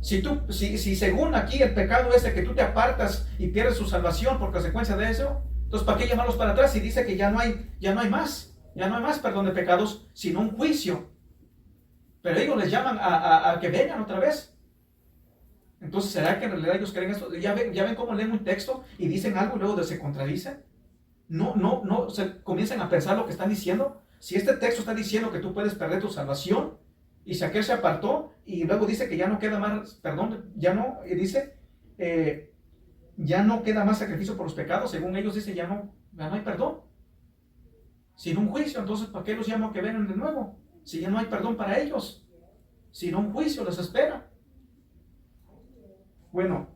Si según aquí el pecado es de que tú te apartas y pierdes tu salvación por consecuencia de eso, entonces ¿para qué llamarlos para atrás si dice que ya no hay más perdón de pecados, sino un juicio? Pero ellos les llaman a que vengan otra vez. Entonces, ¿será que en realidad ellos creen esto? ¿Ya ven cómo leen un texto y dicen algo y luego se contradicen? No se comienzan a pensar lo que están diciendo. Si este texto está diciendo que tú puedes perder tu salvación, y si aquel se apartó, y luego dice que ya no queda más, perdón, ya no queda más sacrificio por los pecados, según ellos dice, ya no hay perdón. Sin un juicio, entonces, ¿para qué los llamo a que vengan de nuevo? Si ya no hay perdón para ellos. sino un juicio les espera. Bueno,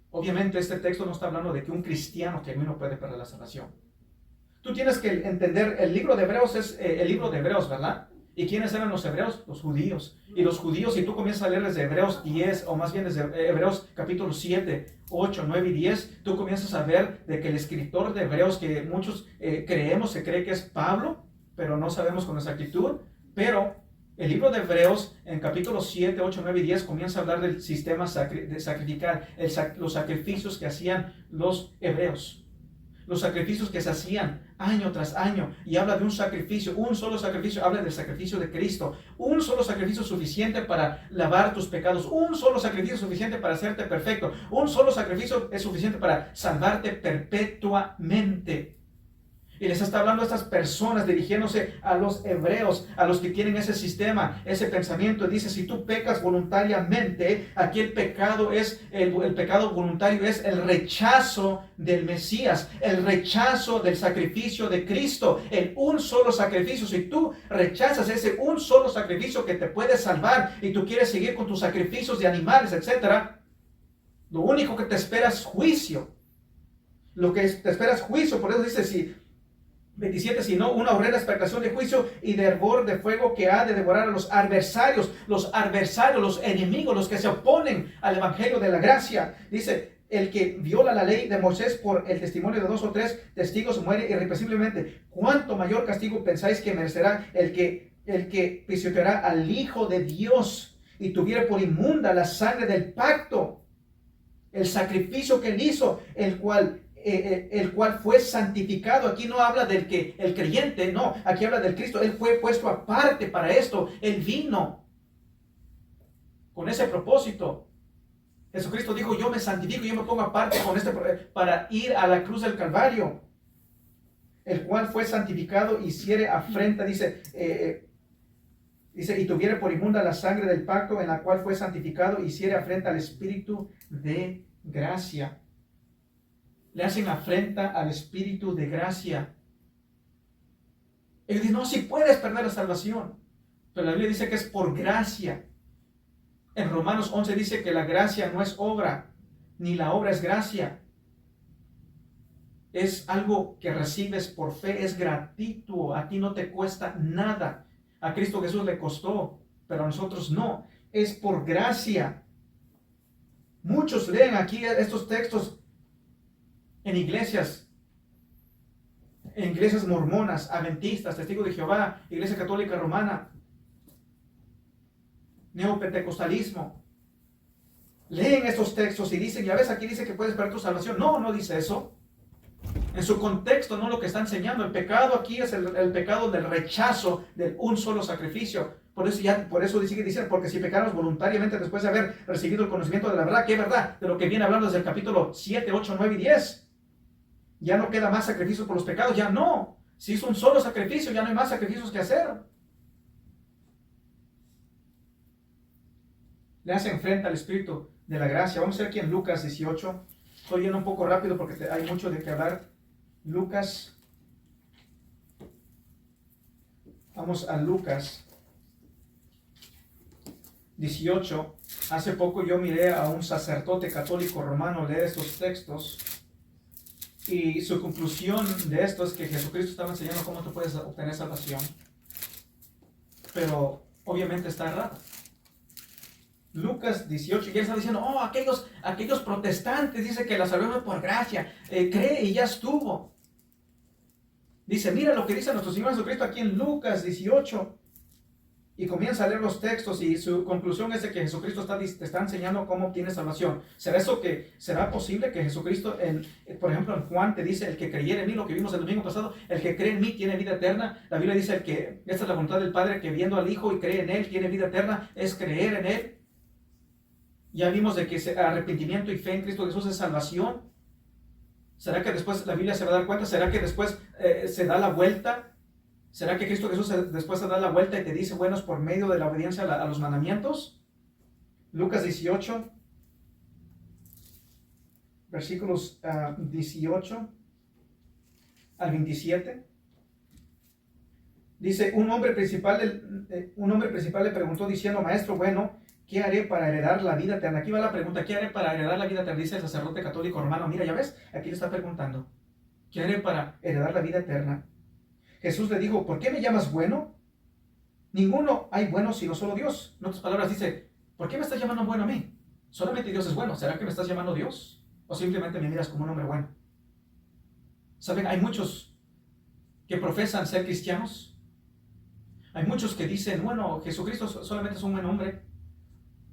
obviamente este texto no está hablando de que un cristiano genuino puede perder la salvación. Tú tienes que entender, el libro de Hebreos es el libro de Hebreos, ¿verdad? ¿Y quiénes eran los hebreos? Los judíos. Y los judíos, si tú comienzas a leer desde Hebreos 10, o más bien desde Hebreos capítulo 7, 8, 9 y 10, tú comienzas a ver de que el escritor de Hebreos, que muchos se cree que es Pablo, pero no sabemos con exactitud, pero el libro de Hebreos en capítulos 7, 8, 9 y 10 comienza a hablar del sistema de sacrificar, los sacrificios que hacían los hebreos. Los sacrificios que se hacían año tras año, y habla de un sacrificio, un solo sacrificio, habla del sacrificio de Cristo, un solo sacrificio suficiente para lavar tus pecados, un solo sacrificio suficiente para hacerte perfecto, un solo sacrificio es suficiente para salvarte perpetuamente. Y les está hablando a estas personas, dirigiéndose a los hebreos, a los que tienen ese sistema, ese pensamiento. Dice, si tú pecas voluntariamente, aquí el pecado es, el pecado voluntario es el rechazo del Mesías, el rechazo del sacrificio de Cristo, el un solo sacrificio. Si tú rechazas ese un solo sacrificio que te puede salvar y tú quieres seguir con tus sacrificios de animales, etc., lo único que te espera es juicio. Lo que te espera es juicio. Por eso dice, si 27, sino una horrenda expectación de juicio y de hervor de fuego que ha de devorar a los adversarios, los enemigos, los que se oponen al evangelio de la gracia. Dice, el que viola la ley de Moisés por el testimonio de 2 o 3 testigos muere irrepresiblemente. ¿Cuánto mayor castigo pensáis que merecerá el que pisoteará al Hijo de Dios y tuviera por inmunda la sangre del pacto, el sacrificio que él hizo, el cual fue santificado? Aquí no habla del que el creyente, no, aquí habla del Cristo. Él fue puesto aparte para esto. Él vino con ese propósito. Jesucristo dijo, yo me santifico, yo me pongo aparte para ir a la cruz del Calvario. El cual fue santificado, hiciere afrenta, dice, y tuviere por inmunda la sangre del pacto en la cual fue santificado, hiciere afrenta al Espíritu de gracia. Le hacen afrenta al Espíritu de gracia. Él dice, no, si puedes perder la salvación. Pero la Biblia dice que es por gracia. En Romanos 11 dice que la gracia no es obra, ni la obra es gracia. Es algo que recibes por fe, es gratuito. A ti no te cuesta nada. A Cristo Jesús le costó, pero a nosotros no. Es por gracia. Muchos leen aquí estos textos en iglesias mormonas, adventistas, testigos de Jehová, Iglesia Católica Romana, neopentecostalismo. Leen estos textos y dicen, ya ves, aquí dice que puedes perder tu salvación. No, no dice eso. En su contexto, no lo que está enseñando. El pecado aquí es el pecado del rechazo de un solo sacrificio. Por eso sigue diciendo, porque si pecamos voluntariamente después de haber recibido el conocimiento de la verdad, ¿qué verdad? De lo que viene hablando desde el capítulo 7, 8, 9 y 10. Ya no queda más sacrificio por los pecados, ya no. Si es un solo sacrificio, ya no hay más sacrificios que hacer. Le hacen frente al Espíritu de la gracia. Vamos a ver aquí en Lucas 18. Estoy yendo un poco rápido porque hay mucho de qué hablar. Lucas. Vamos a Lucas 18. Hace poco yo miré a un sacerdote católico romano leer estos textos. Y su conclusión de esto es que Jesucristo estaba enseñando cómo tú puedes obtener salvación. Pero obviamente está errado. Lucas 18, y él está diciendo, aquellos protestantes, dice que la salvación es por gracia, cree y ya estuvo. Dice, mira lo que dice nuestro Señor Jesucristo aquí en Lucas 18. Y comienza a leer los textos y su conclusión es de que Jesucristo te está enseñando cómo obtienes salvación. ¿Será posible que Jesucristo, por ejemplo, en Juan te dice, el que creyere en mí, lo que vimos el domingo pasado, el que cree en mí tiene vida eterna? La Biblia dice esta es la voluntad del Padre, que viendo al Hijo y cree en Él, tiene vida eterna, es creer en Él. Ya vimos de que arrepentimiento y fe en Cristo Jesús es salvación. ¿Será que después la Biblia se va a dar cuenta? ¿Será que después se da la vuelta? ¿Será que Cristo Jesús después se da la vuelta y te dice, bueno, es por medio de la obediencia a los mandamientos? Lucas 18, versículos 18 al 27. Dice, un hombre principal le preguntó diciendo, maestro bueno, ¿qué haré para heredar la vida eterna? Aquí va la pregunta, ¿qué haré para heredar la vida eterna? Dice el sacerdote católico romano. Mira, ya ves, aquí le está preguntando, ¿qué haré para heredar la vida eterna? Jesús le dijo, ¿por qué me llamas bueno? Ninguno hay bueno sino solo Dios. En otras palabras dice, ¿por qué me estás llamando bueno a mí? Solamente Dios es bueno. ¿Será que me estás llamando Dios? ¿O simplemente me miras como un hombre bueno? ¿Saben? Hay muchos que profesan ser cristianos. Hay muchos que dicen, bueno, Jesucristo solamente es un buen hombre.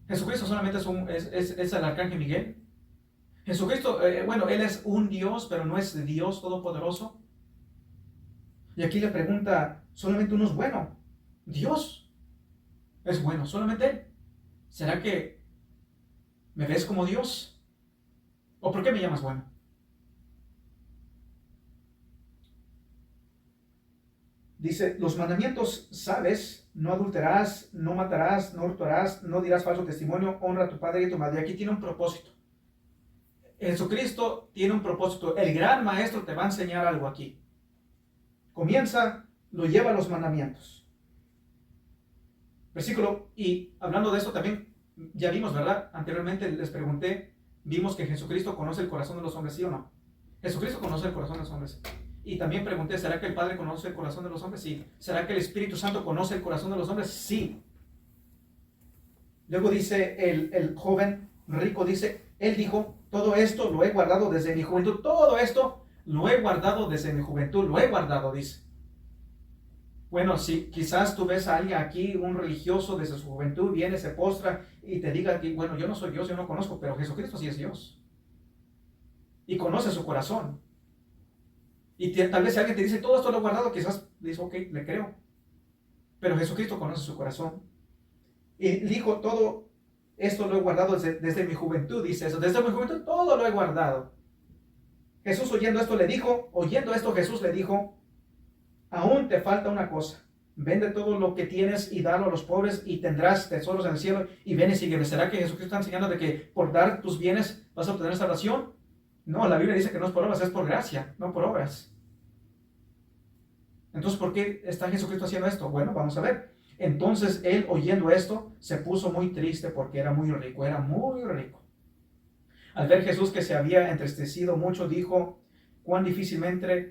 Jesucristo solamente es el arcángel Miguel. Jesucristo, bueno, Él es un Dios, pero no es Dios todopoderoso. Y aquí le pregunta, solamente uno es bueno. Dios es bueno, solamente Él. ¿Será que me ves como Dios? ¿O por qué me llamas bueno? Dice, los mandamientos sabes, no adulterarás, no matarás, no hurtarás, no dirás falso testimonio, honra a tu padre y a tu madre. Aquí tiene un propósito. Jesucristo tiene un propósito. El gran maestro te va a enseñar algo aquí. Comienza, lo lleva a los mandamientos. Versículo, y hablando de esto también, ya vimos, ¿verdad? Anteriormente les pregunté, vimos que Jesucristo conoce el corazón de los hombres, ¿sí o no? Jesucristo conoce el corazón de los hombres. Y también pregunté, ¿será que el Padre conoce el corazón de los hombres? Sí. ¿Será que el Espíritu Santo conoce el corazón de los hombres? Sí. Luego dice el joven rico, dice, él dijo, todo esto lo he guardado desde mi juventud. Todo esto lo he guardado desde mi juventud. Lo he guardado, dice. Bueno, si quizás tú ves a alguien aquí, un religioso desde su juventud, viene, se postra y te diga que, bueno, yo no soy Dios, yo no conozco, pero Jesucristo sí es Dios. Y conoce su corazón. Y tal vez si alguien te dice, todo esto lo he guardado, quizás dices, ok, le creo. Pero Jesucristo conoce su corazón. Y dijo, todo esto lo he guardado desde mi juventud, dice eso. Desde mi juventud todo lo he guardado. Jesús oyendo esto Jesús le dijo, aún te falta una cosa. Vende todo lo que tienes y dalo a los pobres y tendrás tesoros en el cielo y ven y sígueme. ¿Será que Jesucristo está enseñando de que por dar tus bienes vas a obtener salvación? No, la Biblia dice que no es por obras, es por gracia, no por obras. Entonces, ¿por qué está Jesucristo haciendo esto? Bueno, vamos a ver. Entonces, él oyendo esto, se puso muy triste porque era muy rico, era muy rico. Al ver Jesús que se había entristecido mucho, dijo, cuán difícilmente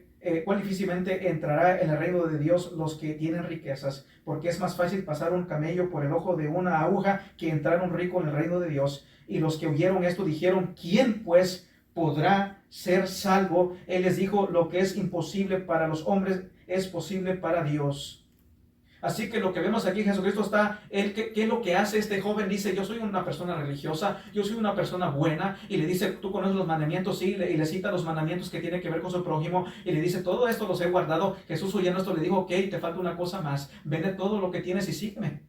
entrará en el reino de Dios los que tienen riquezas, porque es más fácil pasar un camello por el ojo de una aguja que entrar un rico en el reino de Dios. Y los que oyeron esto dijeron, ¿quién pues podrá ser salvo? Él les dijo, lo que es imposible para los hombres es posible para Dios. Así que lo que vemos aquí, Jesucristo está, ¿qué es lo que hace este joven? Dice, yo soy una persona religiosa, yo soy una persona buena, y le dice, tú conoces los mandamientos, sí, y le cita los mandamientos que tienen que ver con su prójimo, y le dice, todo esto los he guardado. Jesús oyendo esto le dijo, ok, te falta una cosa más, vende todo lo que tienes y sígueme.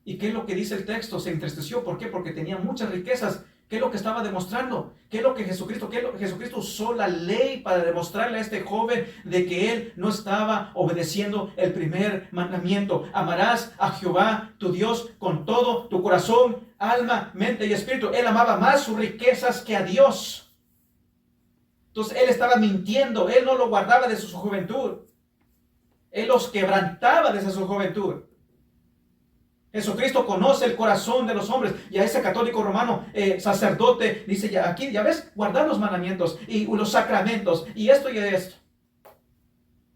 ¿Y qué es lo que dice el texto? Se entristeció, ¿por qué? Porque tenía muchas riquezas. ¿Qué es lo que estaba demostrando? ¿Qué es lo que Jesucristo usó la ley para demostrarle a este joven de que él no estaba obedeciendo el primer mandamiento? Amarás a Jehová tu Dios con todo tu corazón, alma, mente y espíritu. Él amaba más sus riquezas que a Dios. Entonces él estaba mintiendo, él no lo guardaba desde su juventud. Él los quebrantaba desde su juventud. Jesucristo conoce el corazón de los hombres. Y a ese católico romano sacerdote dice, ya aquí, ya ves, guardar los mandamientos y los sacramentos y esto y esto.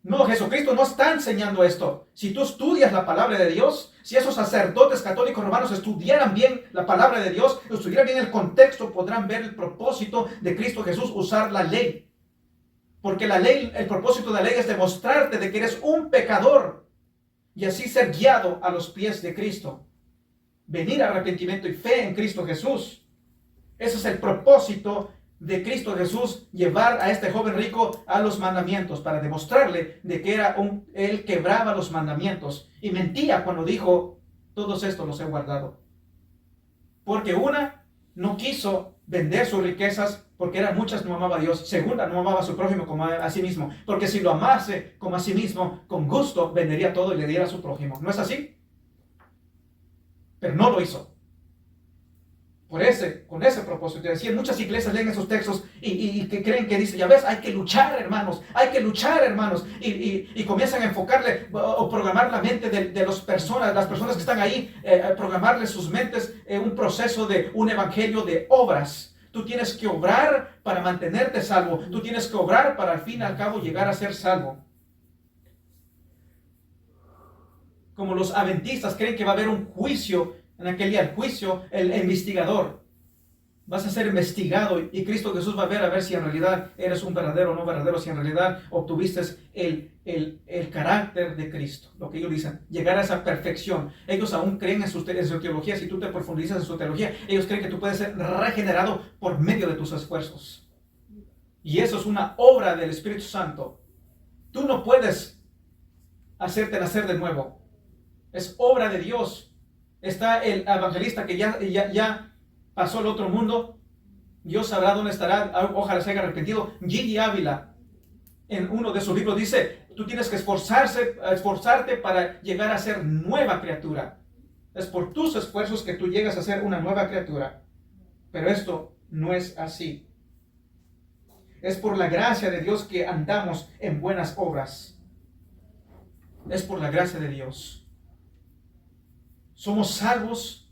No, Jesucristo no está enseñando esto. Si tú estudias la palabra de Dios, si esos sacerdotes católicos romanos estudiaran bien la palabra de Dios, estudiaran bien el contexto, podrán ver el propósito de Cristo Jesús usar la ley. Porque la ley, el propósito de la ley es demostrarte de que eres un pecador. Y así ser guiado a los pies de Cristo. Venir a arrepentimiento y fe en Cristo Jesús. Ese es el propósito de Cristo Jesús, llevar a este joven rico a los mandamientos, para demostrarle de que él quebraba los mandamientos y mentía cuando dijo, todos estos los he guardado. Porque no quiso vender sus riquezas, porque eran muchas, no amaba a Dios. Segunda, no amaba a su prójimo como a sí mismo, porque si lo amase como a sí mismo, con gusto vendería todo y le diera a su prójimo. ¿No es así? Pero no lo hizo. con ese propósito. Decía, muchas iglesias leen esos textos y que creen que dice, ya ves, hay que luchar, hermanos, hay que luchar, hermanos. Y comienzan a enfocarle o programar la mente de las personas que están ahí, programarle sus mentes un proceso de un evangelio de obras. Tú tienes que obrar para mantenerte salvo. Tú tienes que obrar para al fin y al cabo llegar a ser salvo. Como los adventistas creen que va a haber un juicio en aquel día, el juicio, el investigador. Vas a ser investigado y Cristo Jesús va a ver si en realidad eres un verdadero o no verdadero, si en realidad obtuviste el carácter de Cristo. Lo que ellos dicen, llegar a esa perfección. Ellos aún creen en su teología. Si tú te profundizas en su teología, ellos creen que tú puedes ser regenerado por medio de tus esfuerzos. Y eso es una obra del Espíritu Santo. Tú no puedes hacerte nacer de nuevo. Es obra de Dios. Está el evangelista que ya pasó al otro mundo. Dios sabrá dónde estará. Ojalá se haya arrepentido. Gigi Ávila, en uno de sus libros, dice, tú tienes que esforzarte para llegar a ser nueva criatura. Es por tus esfuerzos que tú llegas a ser una nueva criatura. Pero esto no es así. Es por la gracia de Dios que andamos en buenas obras. Es por la gracia de Dios. Somos salvos,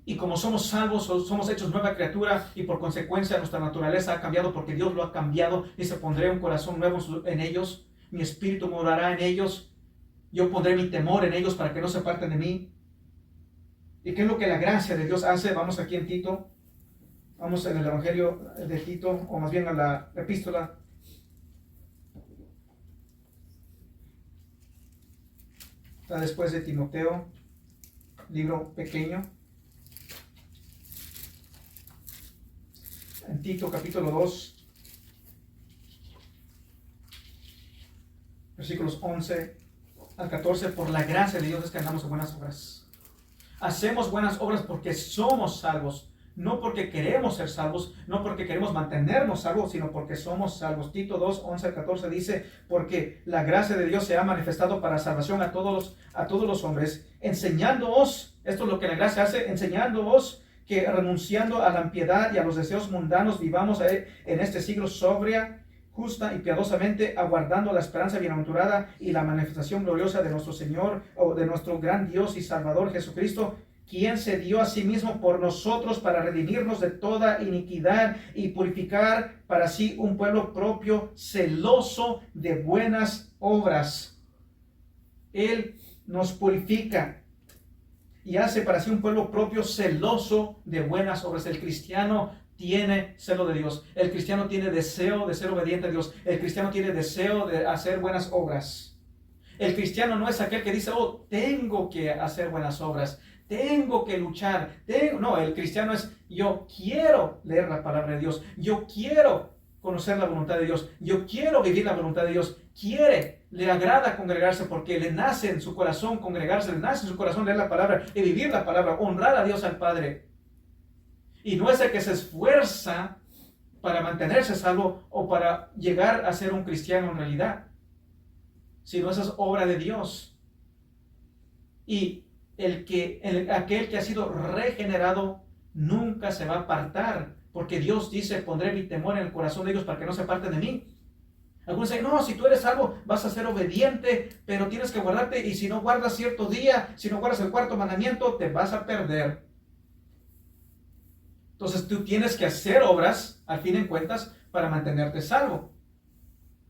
y como somos salvos, somos hechos nueva criatura, y por consecuencia nuestra naturaleza ha cambiado porque Dios lo ha cambiado. Dice, pondré un corazón nuevo en ellos, mi espíritu morará en ellos, yo pondré mi temor en ellos para que no se aparten de mí. ¿Y qué es lo que la gracia de Dios hace? Vamos aquí en Tito, vamos en el Evangelio de Tito, o más bien a la epístola. Está después de Timoteo, libro pequeño. En Tito capítulo 2, versículos 11 al 14, por la gracia de Dios es que andamos en buenas obras. Hacemos buenas obras porque somos salvos, no porque queremos ser salvos, no porque queremos mantenernos salvos, sino porque somos salvos. Tito 2, 11 al 14 dice, porque la gracia de Dios se ha manifestado para salvación a todos los hombres, enseñándoos, esto es lo que la gracia hace, enseñándoos que renunciando a la impiedad y a los deseos mundanos vivamos en este siglo sobria, justa y piadosamente, aguardando la esperanza bienaventurada y la manifestación gloriosa de nuestro Señor, o de nuestro gran Dios y Salvador Jesucristo, quien se dio a sí mismo por nosotros para redimirnos de toda iniquidad y purificar para sí un pueblo propio, celoso de buenas obras. Él nos purifica y hace para sí un pueblo propio, celoso de buenas obras. El cristiano tiene celo de Dios. El cristiano tiene deseo de ser obediente a Dios. El cristiano tiene deseo de hacer buenas obras. El cristiano no es aquel que dice, oh, tengo que hacer buenas obras, tengo que luchar. No, el cristiano es, yo quiero leer la palabra de Dios, yo quiero conocer la voluntad de Dios, yo quiero vivir la voluntad de Dios. Le agrada congregarse porque le nace en su corazón congregarse, le nace en su corazón leer la palabra y vivir la palabra, honrar a Dios al Padre. Y no es el que se esfuerza para mantenerse salvo o para llegar a ser un cristiano en realidad, sino esa es obra de Dios. Y aquel que ha sido regenerado nunca se va a apartar, porque Dios dice, pondré mi temor en el corazón de ellos para que no se aparten de mí. Algunos dicen, no, si tú eres salvo, vas a ser obediente, pero tienes que guardarte, y si no guardas cierto día, si no guardas el cuarto mandamiento, te vas a perder. Entonces tú tienes que hacer obras, al fin en cuentas, para mantenerte salvo.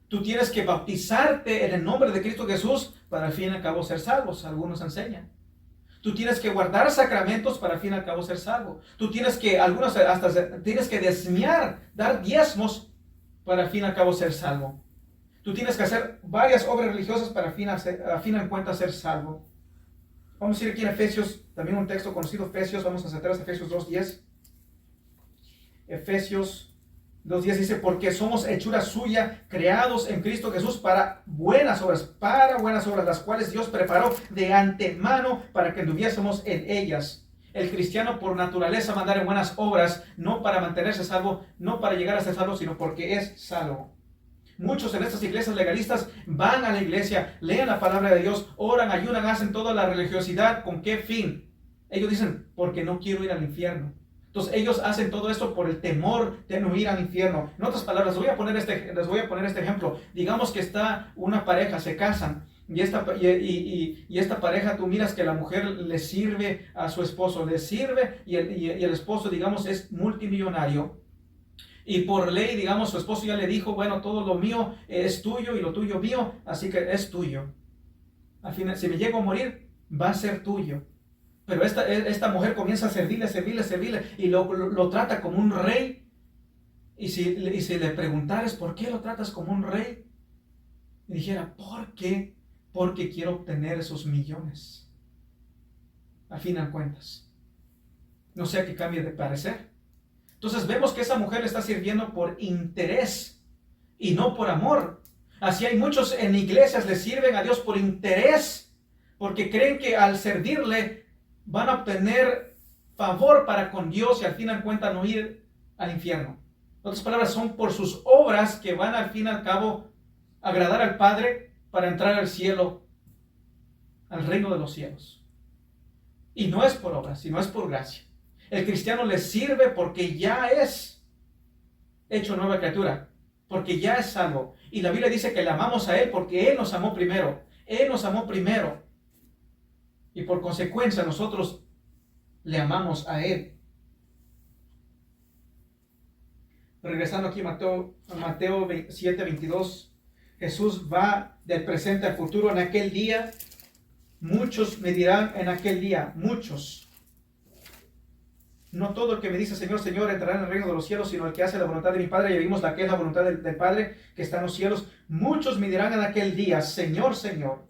Tú tienes que bautizarte en el nombre de Cristo Jesús para al fin y al cabo ser salvos, algunos enseñan. Tú tienes que guardar sacramentos para al fin y al cabo ser salvo. Tú tienes que, algunos hasta tienes que diezmiar, dar diezmos para al fin y al cabo ser salvo. Tú tienes que hacer varias obras religiosas para a fin de cuentas ser salvo. Vamos a ir aquí en Efesios, también un texto conocido, Efesios, vamos a acercarnos a Efesios 2.10. Efesios 2.10 dice, porque somos hechura suya, creados en Cristo Jesús para buenas obras, las cuales Dios preparó de antemano para que anduviésemos en ellas. El cristiano por naturaleza va a andar en buenas obras, no para mantenerse salvo, no para llegar a ser salvo, sino porque es salvo. Muchos en estas iglesias legalistas van a la iglesia, leen la palabra de Dios, oran, ayunan, hacen toda la religiosidad. ¿Con qué fin? Ellos dicen, porque no quiero ir al infierno. Entonces ellos hacen todo esto por el temor de no ir al infierno. En otras palabras, les voy a poner este ejemplo. Digamos que está una pareja, se casan. Y esta pareja, tú miras que la mujer le sirve a su esposo, le sirve y el esposo, digamos, es multimillonario. Y por ley, digamos, su esposo ya le dijo, bueno, todo lo mío es tuyo y lo tuyo mío, así que es tuyo. Al final, si me llego a morir, va a ser tuyo. Pero esta mujer comienza a servirle, y lo trata como un rey. Y si le preguntares, ¿por qué lo tratas como un rey? Y dijera, ¿por qué? Porque quiero obtener esos millones. Al fin de cuentas. No sea que cambie de parecer. Entonces vemos que esa mujer le está sirviendo por interés y no por amor. Así hay muchos en iglesias le sirven a Dios por interés, porque creen que al servirle van a obtener favor para con Dios y al fin de cuentas no ir al infierno. En otras palabras, son por sus obras que van al fin y al cabo a agradar al Padre para entrar al cielo, al reino de los cielos. Y no es por obras, sino es por gracia. El cristiano le sirve porque ya es hecho nueva criatura, porque ya es salvo. Y la Biblia dice que le amamos a Él porque Él nos amó primero. Él nos amó primero. Y por consecuencia nosotros le amamos a Él. Regresando aquí a Mateo 7:22, Jesús va del presente al futuro. En aquel día, muchos me dirán en aquel día, muchos. No todo el que me dice Señor, Señor entrará en el reino de los cielos, sino el que hace la voluntad de mi Padre. Ya vimos la que es la voluntad del Padre que está en los cielos. Muchos me dirán en aquel día, Señor, Señor.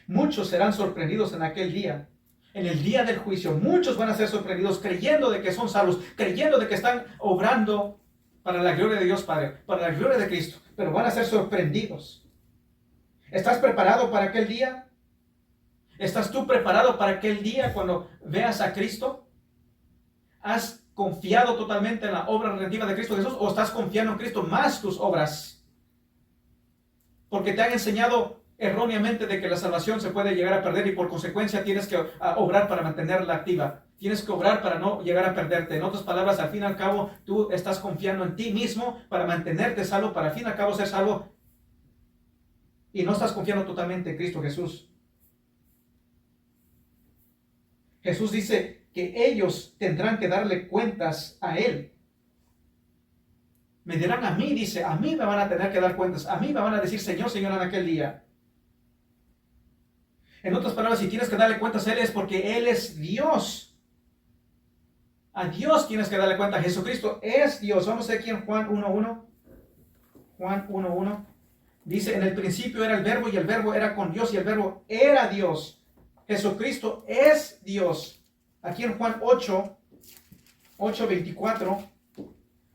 Muchos serán sorprendidos en aquel día. En el día del juicio, muchos van a ser sorprendidos creyendo de que son salvos, creyendo de que están obrando para la gloria de Dios Padre, para la gloria de Cristo, pero van a ser sorprendidos. ¿Estás preparado para aquel día? ¿Estás tú preparado para aquel día cuando veas a Cristo? ¿Has confiado totalmente en la obra redentiva de Cristo Jesús o estás confiando en Cristo más tus obras? Porque te han enseñado erróneamente de que la salvación se puede llegar a perder y por consecuencia tienes que obrar para mantenerla activa. Tienes que obrar para no llegar a perderte. En otras palabras, al fin y al cabo, tú estás confiando en ti mismo para mantenerte salvo, para al fin y al cabo ser salvo. Y no estás confiando totalmente en Cristo Jesús. Jesús dice que ellos tendrán que darle cuentas a Él. Me dirán a mí, dice, a mí me van a tener que dar cuentas. A mí me van a decir, Señor, Señor, en aquel día. En otras palabras, si tienes que darle cuentas a Él es porque Él es Dios. A Dios tienes que darle cuenta. Jesucristo es Dios. Vamos a ver aquí en Juan 1:1. Juan 1:1. Dice, en el principio era el verbo y el verbo era con Dios y el verbo era Dios. Jesucristo es Dios. Aquí en Juan 8:24.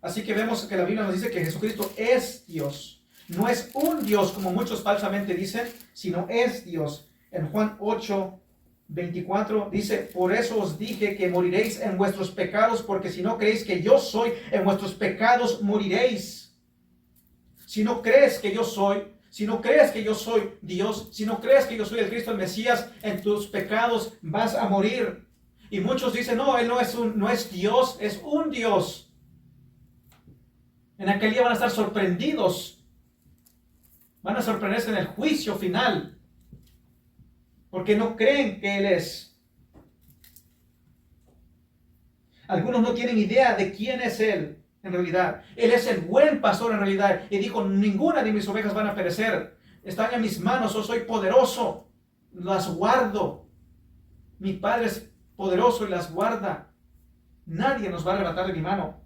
Así que vemos que la Biblia nos dice que Jesucristo es Dios. No es un Dios como muchos falsamente dicen, sino es Dios. En Juan 8:24 dice, por eso os dije que moriréis en vuestros pecados, porque si no creéis que yo soy, en vuestros pecados moriréis. Si no crees que yo soy, si no crees que yo soy Dios, si no crees que yo soy el Cristo, el Mesías, en tus pecados vas a morir. Y muchos dicen, no, Él no es Dios, es un Dios. En aquel día van a estar sorprendidos. Van a sorprenderse en el juicio final. Porque no creen que Él es. Algunos no tienen idea de quién es Él. En realidad, Él es el buen pastor en realidad. Y dijo, ninguna de mis ovejas van a perecer. Están en mis manos, yo soy poderoso. Las guardo. Mi Padre es poderoso y las guarda. Nadie nos va a arrebatar de mi mano.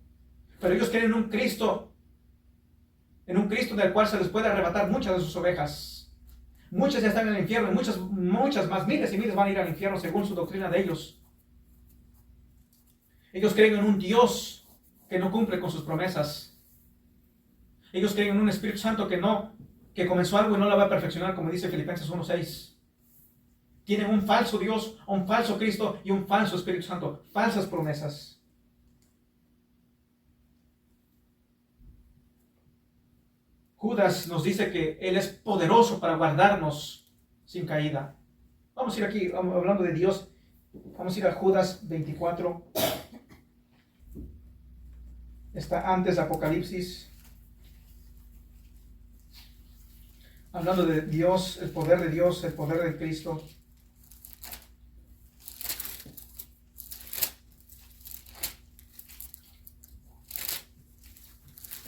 Pero ellos creen en un Cristo del cual se les puede arrebatar muchas de sus ovejas. Muchas ya están en el infierno, muchas más, miles y miles van a ir al infierno según su doctrina de ellos. Ellos creen en un Dios que no cumple con sus promesas. Ellos creen en un Espíritu Santo que comenzó algo y no la va a perfeccionar, como dice Filipenses 1:6. Tienen un falso Dios, un falso Cristo y un falso Espíritu Santo. Falsas promesas. Judas nos dice que Él es poderoso para guardarnos sin caída. Vamos a ir aquí hablando de Dios Vamos a ir a Judas 24. Está antes de Apocalipsis. Hablando de Dios, el poder de Dios, el poder de Cristo.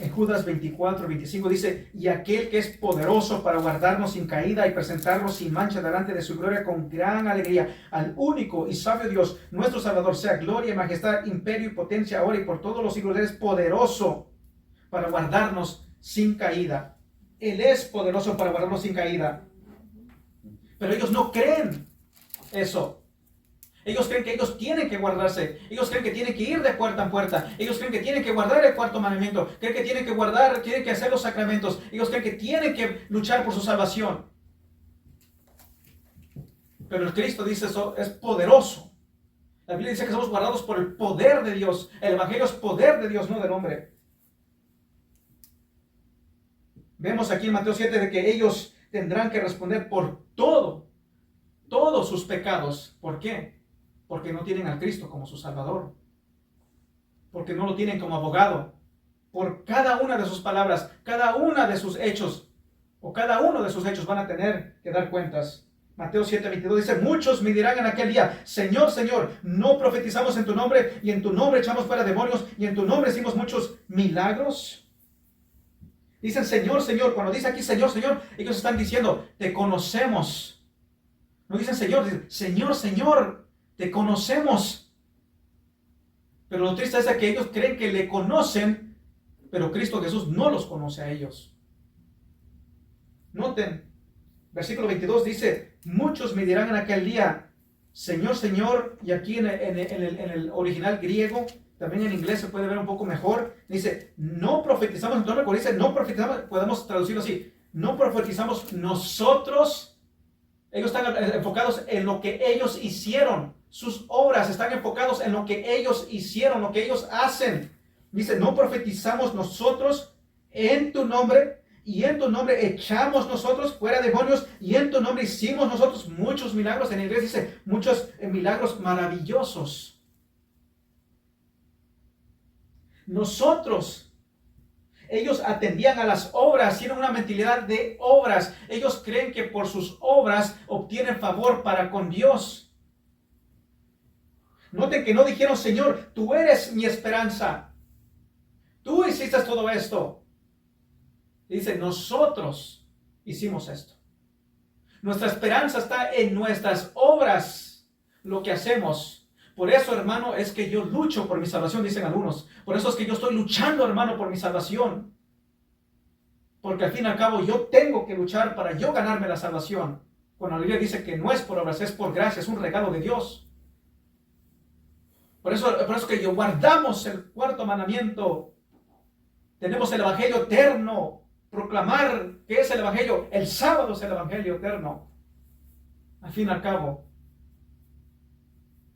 En Judas 24, 25 dice, y aquel que es poderoso para guardarnos sin caída y presentarnos sin mancha delante de su gloria con gran alegría, al único y sabio Dios, nuestro Salvador, sea gloria, majestad, imperio y potencia ahora y por todos los siglos. Él es poderoso para guardarnos sin caída. Él es poderoso para guardarnos sin caída. Pero ellos no creen eso. Ellos creen que ellos tienen que guardarse. Ellos creen que tienen que ir de puerta en puerta. Ellos creen que tienen que guardar el cuarto mandamiento. Creen que tienen que guardar, tienen que hacer los sacramentos. Ellos creen que tienen que luchar por su salvación. Pero el Cristo dice eso es poderoso. La Biblia dice que somos guardados por el poder de Dios. El Evangelio es poder de Dios, no del hombre. Vemos aquí en Mateo 7 de que ellos tendrán que responder por todos sus pecados. ¿Por qué? Porque no tienen al Cristo como su Salvador. Porque no lo tienen como abogado. Por cada una de sus palabras, cada una de sus hechos, o cada uno de sus hechos van a tener que dar cuentas. Mateo 7:22 dice, muchos me dirán en aquel día, Señor, Señor, ¿no profetizamos en tu nombre? Y en tu nombre echamos fuera demonios, y en tu nombre hicimos muchos milagros. Dicen, Señor, Señor. Cuando dice aquí, Señor, Señor, ellos están diciendo, te conocemos. No dicen, Señor, dicen, Señor, Señor, te conocemos. Pero lo triste es que ellos creen que le conocen, pero Cristo Jesús no los conoce a ellos. Noten, versículo 22 dice, muchos me dirán en aquel día, Señor, Señor, y aquí en el original griego, también en inglés se puede ver un poco mejor, dice, no profetizamos en tu nombre, porque dice, no profetizamos, podemos traducirlo así, no profetizamos nosotros. Ellos están enfocados en lo que ellos hicieron. Sus obras están enfocados en lo que ellos hicieron, lo que ellos hacen. Dice, no profetizamos nosotros en tu nombre, y en tu nombre echamos nosotros fuera demonios, y en tu nombre hicimos nosotros muchos milagros. En inglés dice, muchos milagros maravillosos. Nosotros, ellos atendían a las obras, tienen una mentalidad de obras. Ellos creen que por sus obras obtienen favor para con Dios. Noten que no dijeron, Señor, tú eres mi esperanza. Tú hiciste todo esto. Dice, nosotros hicimos esto. Nuestra esperanza está en nuestras obras, lo que hacemos. Por eso, hermano, es que yo lucho por mi salvación, dicen algunos. Por eso es que yo estoy luchando, hermano, por mi salvación. Porque al fin y al cabo yo tengo que luchar para yo ganarme la salvación. Cuando la Biblia dice que no es por obras, es por gracia, es un regalo de Dios. Por eso que yo guardamos el cuarto mandamiento. Tenemos el Evangelio eterno. Proclamar que es el Evangelio. El sábado es el Evangelio eterno. Al fin y al cabo.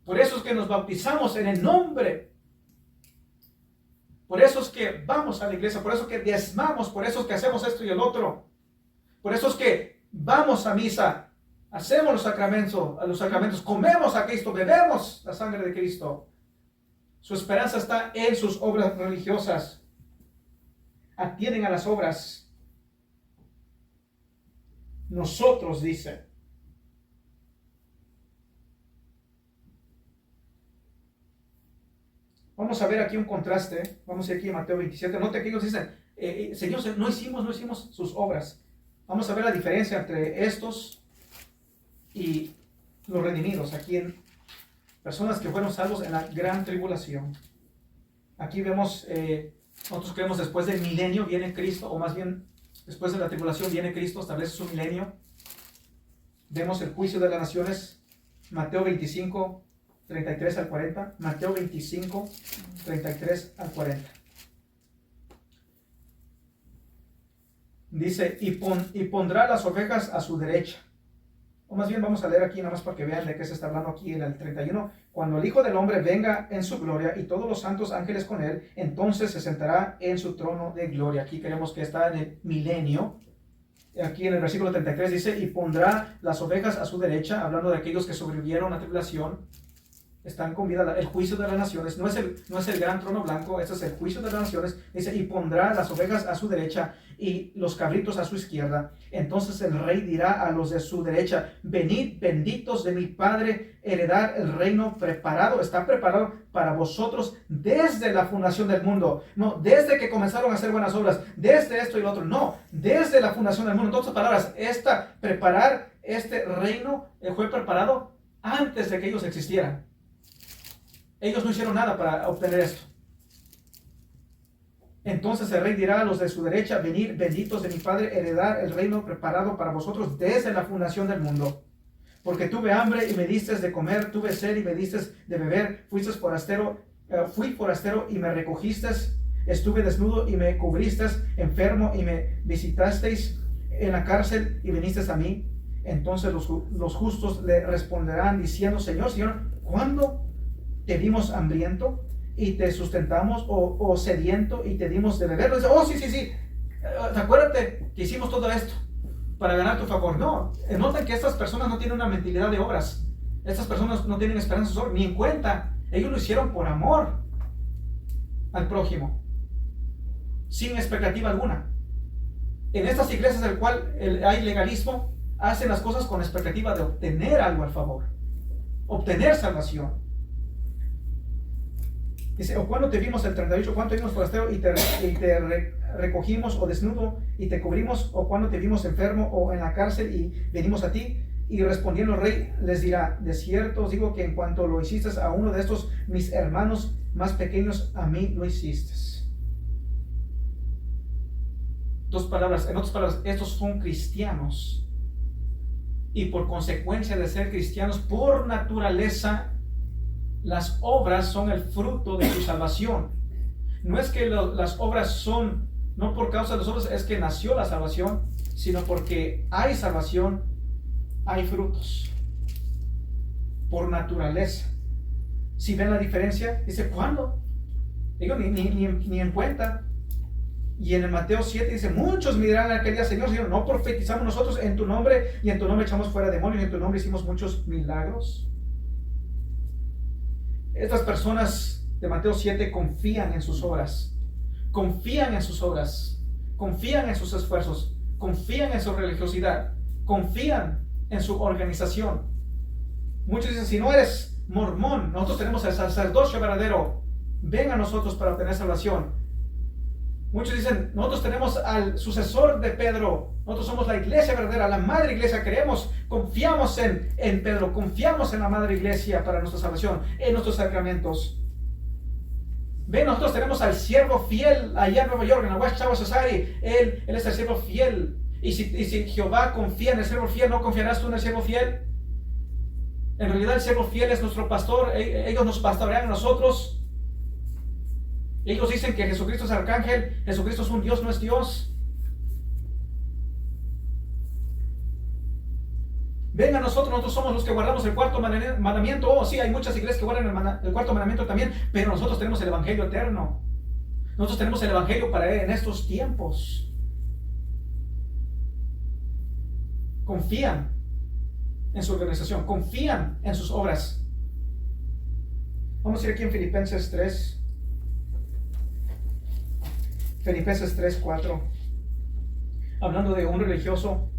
Por eso es que nos bautizamos en el nombre. Por eso es que vamos a la iglesia. Por eso es que diezmamos. Por eso es que hacemos esto y el otro. Por eso es que vamos a misa. Hacemos los sacramentos. Comemos a Cristo. Bebemos la sangre de Cristo. Su esperanza está en sus obras religiosas. Atienden a las obras. Nosotros, dice. Vamos a ver aquí un contraste. Vamos a ir aquí a Mateo 27. Note que ellos dicen, Señor, no hicimos sus obras. Vamos a ver la diferencia entre estos y los redimidos. Aquí en personas que fueron salvos en la gran tribulación. Aquí vemos, nosotros creemos después del milenio viene Cristo, o más bien después de la tribulación viene Cristo, establece su milenio. Vemos el juicio de las naciones, Mateo 25, 33 al 40. Mateo 25, 33 al 40. Dice, y pondrá las ovejas a su derecha. O más bien vamos a leer aquí nada más para que vean de qué se está hablando aquí en el 31. Cuando el Hijo del Hombre venga en su gloria y todos los santos ángeles con él, entonces se sentará en su trono de gloria. Aquí creemos que está en el milenio. Aquí en el versículo 33 dice, y pondrá las ovejas a su derecha, hablando de aquellos que sobrevivieron a la tribulación, están con vida, el juicio de las naciones, no es el gran trono blanco, este es el juicio de las naciones, dice, y pondrá las ovejas a su derecha y los cabritos a su izquierda. Entonces el rey dirá a los de su derecha, venid benditos de mi Padre, heredar el reino preparado, está preparado para vosotros desde la fundación del mundo, no desde que comenzaron a hacer buenas obras, desde esto y lo otro, no, desde la fundación del mundo. En otras palabras, preparar este reino fue preparado antes de que ellos existieran. Ellos no hicieron nada para obtener esto. Entonces el rey dirá a los de su derecha, venid benditos de mi Padre, heredar el reino preparado para vosotros desde la fundación del mundo. Porque tuve hambre y me diste de comer, tuve sed y me diste de beber, fui forastero y me recogiste, estuve desnudo y me cubriste, enfermo y me visitasteis, en la cárcel y vinisteis a mí. Entonces los justos le responderán diciendo, Señor, ¿cuándo te vimos hambriento y te sustentamos, o sediento y te dimos de beber? Dice, oh, sí, acuérdate que hicimos todo esto para ganar tu favor. No, noten que estas personas no tienen una mentalidad de obras. Estas personas no tienen esperanza ni en cuenta. Ellos lo hicieron por amor al prójimo, sin expectativa alguna. En estas iglesias en las cuales hay legalismo, hacen las cosas con expectativa de obtener algo al favor, obtener salvación. Dice, o cuando te vimos, el 38, cuando te vimos forastero y te recogimos, o desnudo y te cubrimos, o cuando te vimos enfermo o en la cárcel y venimos a ti. Y respondiendo el rey les dirá, de cierto os digo que en cuanto lo hiciste a uno de estos mis hermanos más pequeños, a mí lo hiciste. En otras palabras, estos son cristianos, y por consecuencia de ser cristianos, por naturaleza, las obras son el fruto de su salvación. No es que las obras son, no por causa de las obras es que nació la salvación, sino porque hay salvación, hay frutos. Por naturaleza. Si ven la diferencia, dice, ¿cuándo? Digo, ni en cuenta. Y en el Mateo 7 dice, muchos me dirán en aquel día, Señor, no profetizamos nosotros en tu nombre, y en tu nombre echamos fuera demonios, y en tu nombre hicimos muchos milagros. Estas personas de Mateo 7 confían en sus obras, confían en sus esfuerzos, confían en su religiosidad, confían en su organización. Muchos dicen, si no eres mormón, nosotros tenemos el sacerdocio verdadero, ven a nosotros para obtener salvación. Muchos dicen, nosotros tenemos al sucesor de Pedro, nosotros somos la iglesia verdadera, la madre iglesia, confiamos en Pedro, confiamos en la madre iglesia para nuestra salvación, en nuestros sacramentos. Ven, nosotros tenemos al siervo fiel allá en Nueva York, en la West Chava Society, él es el siervo fiel. Y si Jehová confía en el siervo fiel, ¿no confiarás tú en el siervo fiel? En realidad el siervo fiel es nuestro pastor, ellos nos pastorean a nosotros. Ellos dicen que Jesucristo es arcángel, Jesucristo es un Dios, no es Dios. Ven a nosotros somos los que guardamos el cuarto mandamiento. Oh, sí, hay muchas iglesias que guardan el cuarto mandamiento también, pero nosotros tenemos el evangelio eterno. Nosotros tenemos el evangelio para en estos tiempos. Confían en su organización, confían en sus obras. Vamos a ir aquí en Filipenses 3. Filipenses 3, 4. Hablando de un religioso,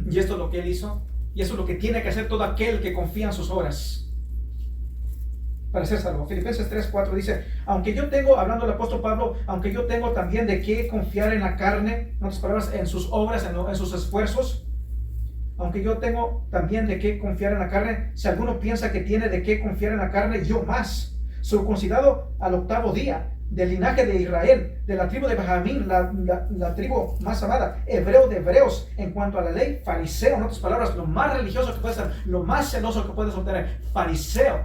y esto es lo que él hizo, y eso es lo que tiene que hacer todo aquel que confía en sus obras para ser salvo. Filipenses 3, 4 dice, aunque yo tengo, hablando el apóstol Pablo, aunque yo tengo también de qué confiar en la carne, en otras palabras, en sus obras, en sus esfuerzos, aunque yo tengo también de qué confiar en la carne, si alguno piensa que tiene de qué confiar en la carne, yo más, circuncidado al 8º día, del linaje de Israel, de la tribu de Benjamín, la tribu más amada, hebreo de hebreos, en cuanto a la ley, fariseo, en otras palabras, lo más religioso que puedes ser, lo más celoso que puedes obtener, fariseo.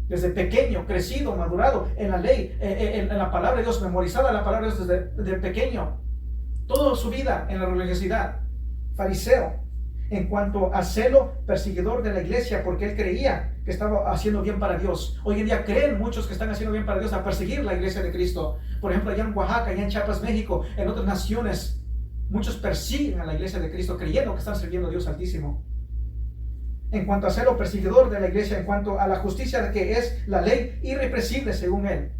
Desde pequeño, crecido, madurado en la ley, en la palabra de Dios, memorizada la palabra de Dios desde pequeño, toda su vida en la religiosidad, fariseo. En cuanto a celo, perseguidor de la iglesia, porque él creía que estaba haciendo bien para Dios. Hoy en día creen muchos que están haciendo bien para Dios a perseguir la iglesia de Cristo. Por ejemplo, allá en Oaxaca, allá en Chiapas, México, en otras naciones, muchos persiguen a la iglesia de Cristo creyendo que están sirviendo a Dios Altísimo. en cuanto a ser lo perseguidor de la iglesia, en cuanto a la justicia de que es la ley irrepresible según él.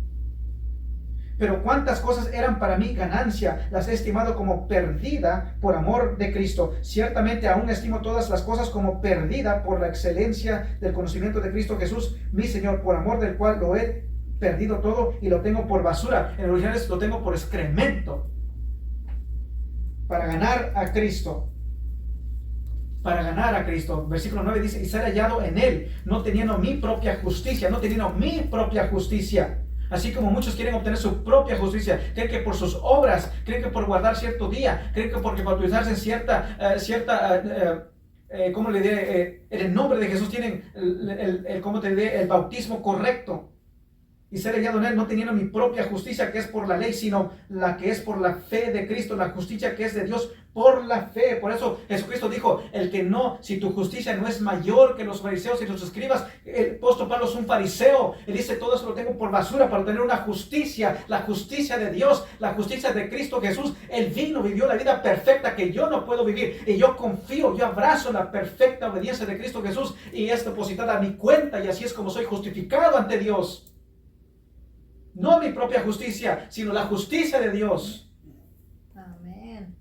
Pero cuántas cosas eran para mí ganancia, las he estimado como perdida por amor de Cristo. Ciertamente aún estimo todas las cosas como perdida por la excelencia del conocimiento de Cristo Jesús, mi Señor, por amor del cual lo he perdido todo y lo tengo por basura. En el original lo tengo por excremento. Para ganar a Cristo. Para ganar a Cristo. Versículo 9 dice, y ser hallado en Él, no teniendo mi propia justicia, no teniendo mi propia justicia. Así como muchos quieren obtener su propia justicia, creen que por sus obras, creen que por guardar cierto día, creen que porque bautizarse en ¿cómo le diré? En el nombre de Jesús tienen ¿cómo te diré? El bautismo correcto. Y ser hallado en Él, no teniendo mi propia justicia que es por la ley, sino la que es por la fe de Cristo, la justicia que es de Dios por la fe. Por eso Jesucristo dijo, si tu justicia no es mayor que los fariseos y los escribas, el apóstol Pablo es un fariseo. Él dice, todo eso lo tengo por basura para tener una justicia, la justicia de Dios, la justicia de Cristo Jesús. Él vino, vivió la vida perfecta que yo no puedo vivir. Y yo confío, yo abrazo la perfecta obediencia de Cristo Jesús y es depositada a mi cuenta y así es como soy justificado ante Dios. No mi propia justicia, sino la justicia de Dios. Amén.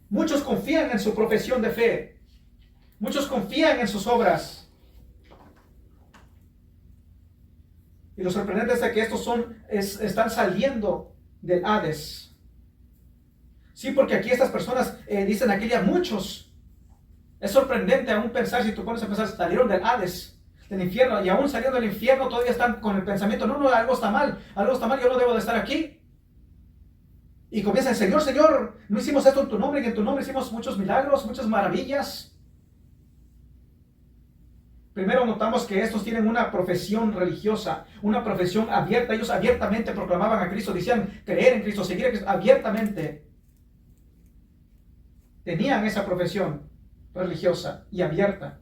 Muchos confían en su profesión de fe. Muchos confían en sus obras. Y lo sorprendente es que estos están saliendo del Hades. Sí, porque aquí estas personas dicen aquella muchos. Es sorprendente aún pensar, si tú pones a pensar, salieron del Hades, del infierno, y aún saliendo del infierno todavía están con el pensamiento, no, algo está mal, yo no debo de estar aquí. Y comienzan, Señor, no hicimos esto en tu nombre, y en tu nombre hicimos muchos milagros, muchas maravillas. Primero notamos que estos tienen una profesión religiosa, una profesión abierta. Ellos abiertamente proclamaban a Cristo, decían creer en Cristo, seguir a Cristo, abiertamente. Tenían esa profesión religiosa y abierta.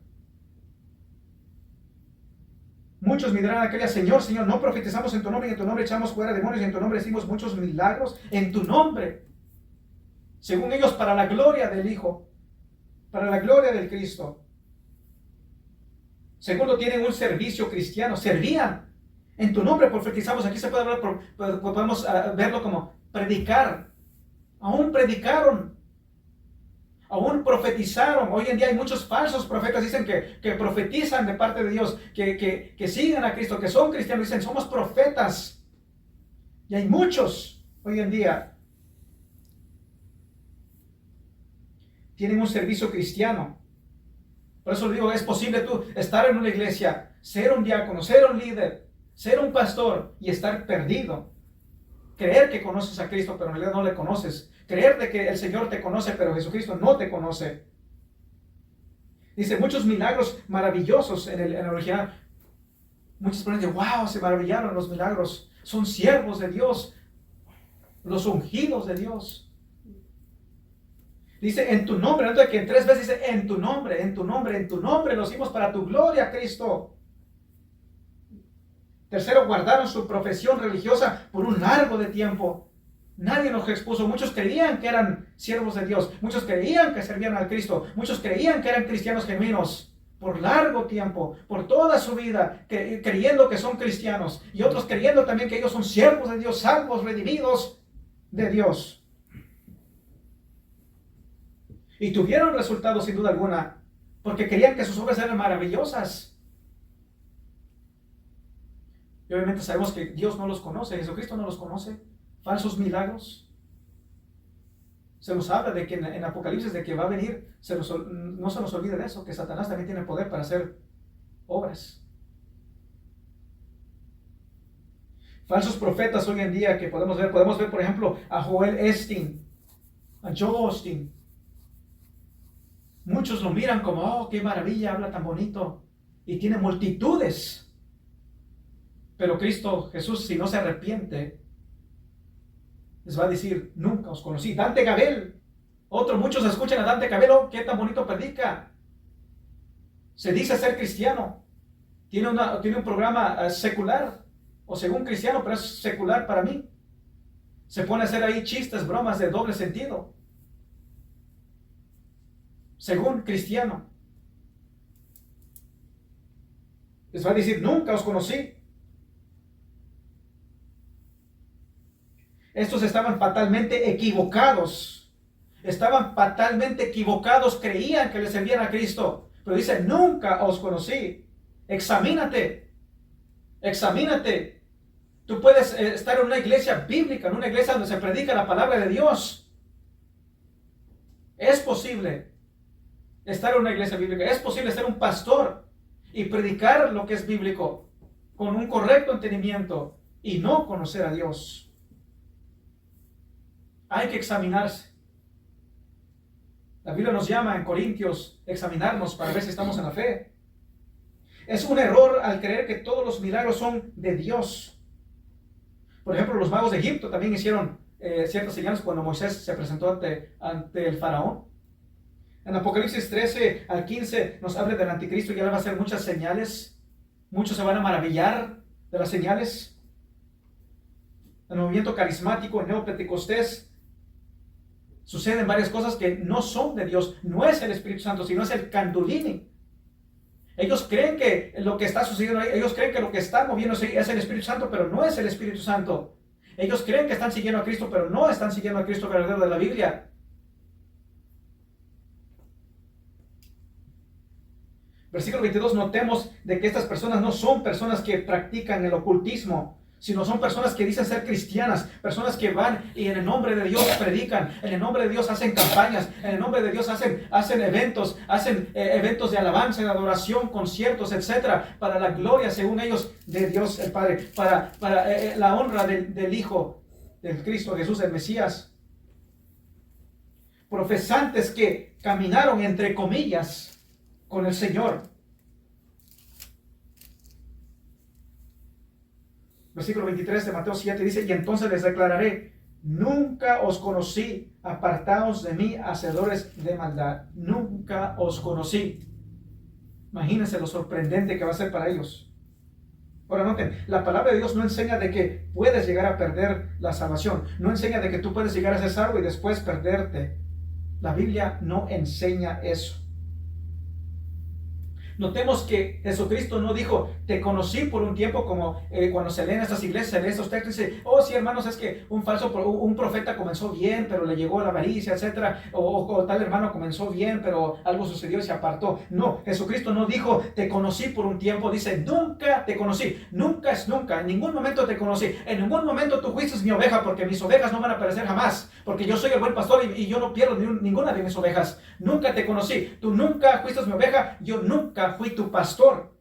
Muchos me dirán aquella, Señor, no profetizamos en tu nombre, y en tu nombre echamos fuera demonios, y en tu nombre hicimos muchos milagros, en tu nombre. Según ellos, para la gloria del Hijo, para la gloria del Cristo. Segundo, tienen un servicio cristiano, servían. En tu nombre profetizamos, aquí se puede hablar, podemos verlo como predicar. Aún predicaron. Aún profetizaron. Hoy en día hay muchos falsos profetas, dicen que profetizan de parte de Dios, que siguen a Cristo, que son cristianos, dicen somos profetas. Y hay muchos hoy en día. Tienen un servicio cristiano. Por eso le digo, es posible tú estar en una iglesia, ser un diácono, ser un líder, ser un pastor y estar perdido. Creer que conoces a Cristo, pero en realidad no le conoces. Creer de que el Señor te conoce, pero Jesucristo no te conoce. Dice, muchos milagros maravillosos en el original. Muchos ponen, wow, se maravillaron los milagros. Son siervos de Dios, los ungidos de Dios. Dice, en tu nombre, no que en 3 veces dice, en tu nombre, lo hicimos para tu gloria, Cristo. Tercero, guardaron su profesión religiosa por un largo de tiempo. Nadie nos expuso. Muchos creían que eran siervos de Dios. Muchos creían que servían al Cristo. Muchos creían que eran cristianos genuinos. Por largo tiempo, por toda su vida, creyendo que son cristianos. Y otros creyendo también que ellos son siervos de Dios, salvos, redimidos de Dios. Y tuvieron resultados sin duda alguna, porque creían que sus obras eran maravillosas. Y obviamente sabemos que Dios no los conoce, Jesucristo no los conoce. Falsos milagros. Se nos habla de que en Apocalipsis de que va a venir, no se nos olvide de eso, que Satanás también tiene poder para hacer obras. Falsos profetas hoy en día que podemos ver por ejemplo a Joel Osteen, a Joel Osteen. Muchos lo miran como, oh, qué maravilla, habla tan bonito y tiene multitudes. Pero Cristo Jesús, si no se arrepiente, les va a decir, nunca os conocí. Dante Gabel, muchos escuchan a Dante Gabel, oh, qué tan bonito predica. Se dice ser cristiano. Tiene un programa secular, o según cristiano, pero es secular para mí. Se pone a hacer ahí chistes, bromas de doble sentido. Según cristiano. Les va a decir, nunca os conocí. Estos estaban fatalmente equivocados. Estaban fatalmente equivocados. Creían que le servían a Cristo. Pero dice, nunca os conocí. Examínate. Examínate. Tú puedes estar en una iglesia bíblica, en una iglesia donde se predica la palabra de Dios. Es posible estar en una iglesia bíblica. Es posible ser un pastor y predicar lo que es bíblico con un correcto entendimiento y no conocer a Dios. Hay que examinarse. La Biblia nos llama en Corintios examinarnos para ver si estamos en la fe. Es un error al creer que todos los milagros son de Dios. Por ejemplo, los magos de Egipto también hicieron ciertas señales cuando Moisés se presentó ante el faraón. En Apocalipsis 13 al 15 nos habla del anticristo y él va a hacer muchas señales. Muchos se van a maravillar de las señales. El movimiento carismático en Neopentecostés suceden varias cosas que no son de Dios. No es el Espíritu Santo, sino es el Candulini. Ellos creen que lo que está sucediendo ahí, ellos creen que lo que está moviéndose es el Espíritu Santo, pero no es el Espíritu Santo. Ellos creen que están siguiendo a Cristo, pero no están siguiendo a Cristo verdadero de la Biblia. Versículo 22, notemos de que estas personas no son personas que practican el ocultismo, sino son personas que dicen ser cristianas, personas que van y en el nombre de Dios predican, en el nombre de Dios hacen campañas, en el nombre de Dios hacen eventos, eventos de alabanza, de adoración, conciertos, etcétera, para la gloria, según ellos, de Dios el Padre, para la honra del Hijo, del Cristo Jesús, el Mesías. Profesantes que caminaron entre comillas con el Señor. Versículo 23 de Mateo 7 dice, y entonces les declararé, nunca os conocí, apartaos de mí, hacedores de maldad. Nunca os conocí. Imagínense lo sorprendente que va a ser para ellos. Ahora noten, la palabra de Dios no enseña de que puedes llegar a perder la salvación. No enseña de que tú puedes llegar a ser salvo y después perderte. La Biblia no enseña eso. Notemos que Jesucristo no dijo, te conocí por un tiempo, como cuando se leen estas iglesias, se leen estos textos y dice, oh sí hermanos, es que un profeta comenzó bien, pero le llegó la avaricia, etcétera, o tal hermano comenzó bien, pero algo sucedió y se apartó. No, Jesucristo no dijo, te conocí por un tiempo, dice, nunca te conocí, nunca es nunca, en ningún momento te conocí, en ningún momento tú fuiste mi oveja, porque mis ovejas no van a perecer jamás, porque yo soy el buen pastor y yo no pierdo ninguna de mis ovejas. Nunca te conocí, tú nunca fuiste mi oveja, yo nunca fui tu pastor.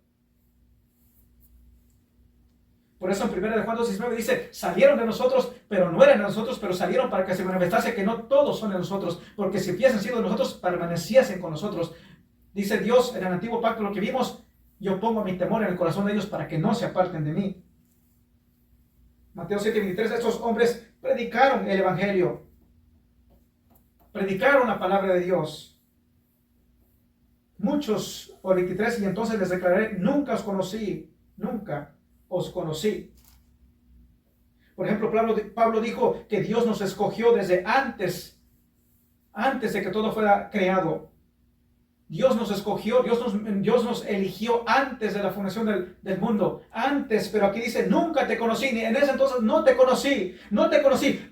Por eso en 1 Juan 2:19 dice, salieron de nosotros, pero no eran de nosotros, pero salieron para que se manifestase que no todos son de nosotros, porque si hubiesen sido de nosotros, permaneciesen con nosotros. Dice Dios en el antiguo pacto, lo que vimos, yo pongo mi temor en el corazón de ellos para que no se aparten de mí. Mateo 7:23, estos hombres predicaron el evangelio, predicaron la palabra de Dios. Muchos, por 23, y entonces les declararé, nunca os conocí, nunca os conocí. Por ejemplo, Pablo dijo que Dios nos escogió desde antes de que todo fuera creado. Dios nos escogió, Dios nos eligió antes de la fundación del mundo, antes, pero aquí dice, nunca te conocí, ni en ese entonces no te conocí.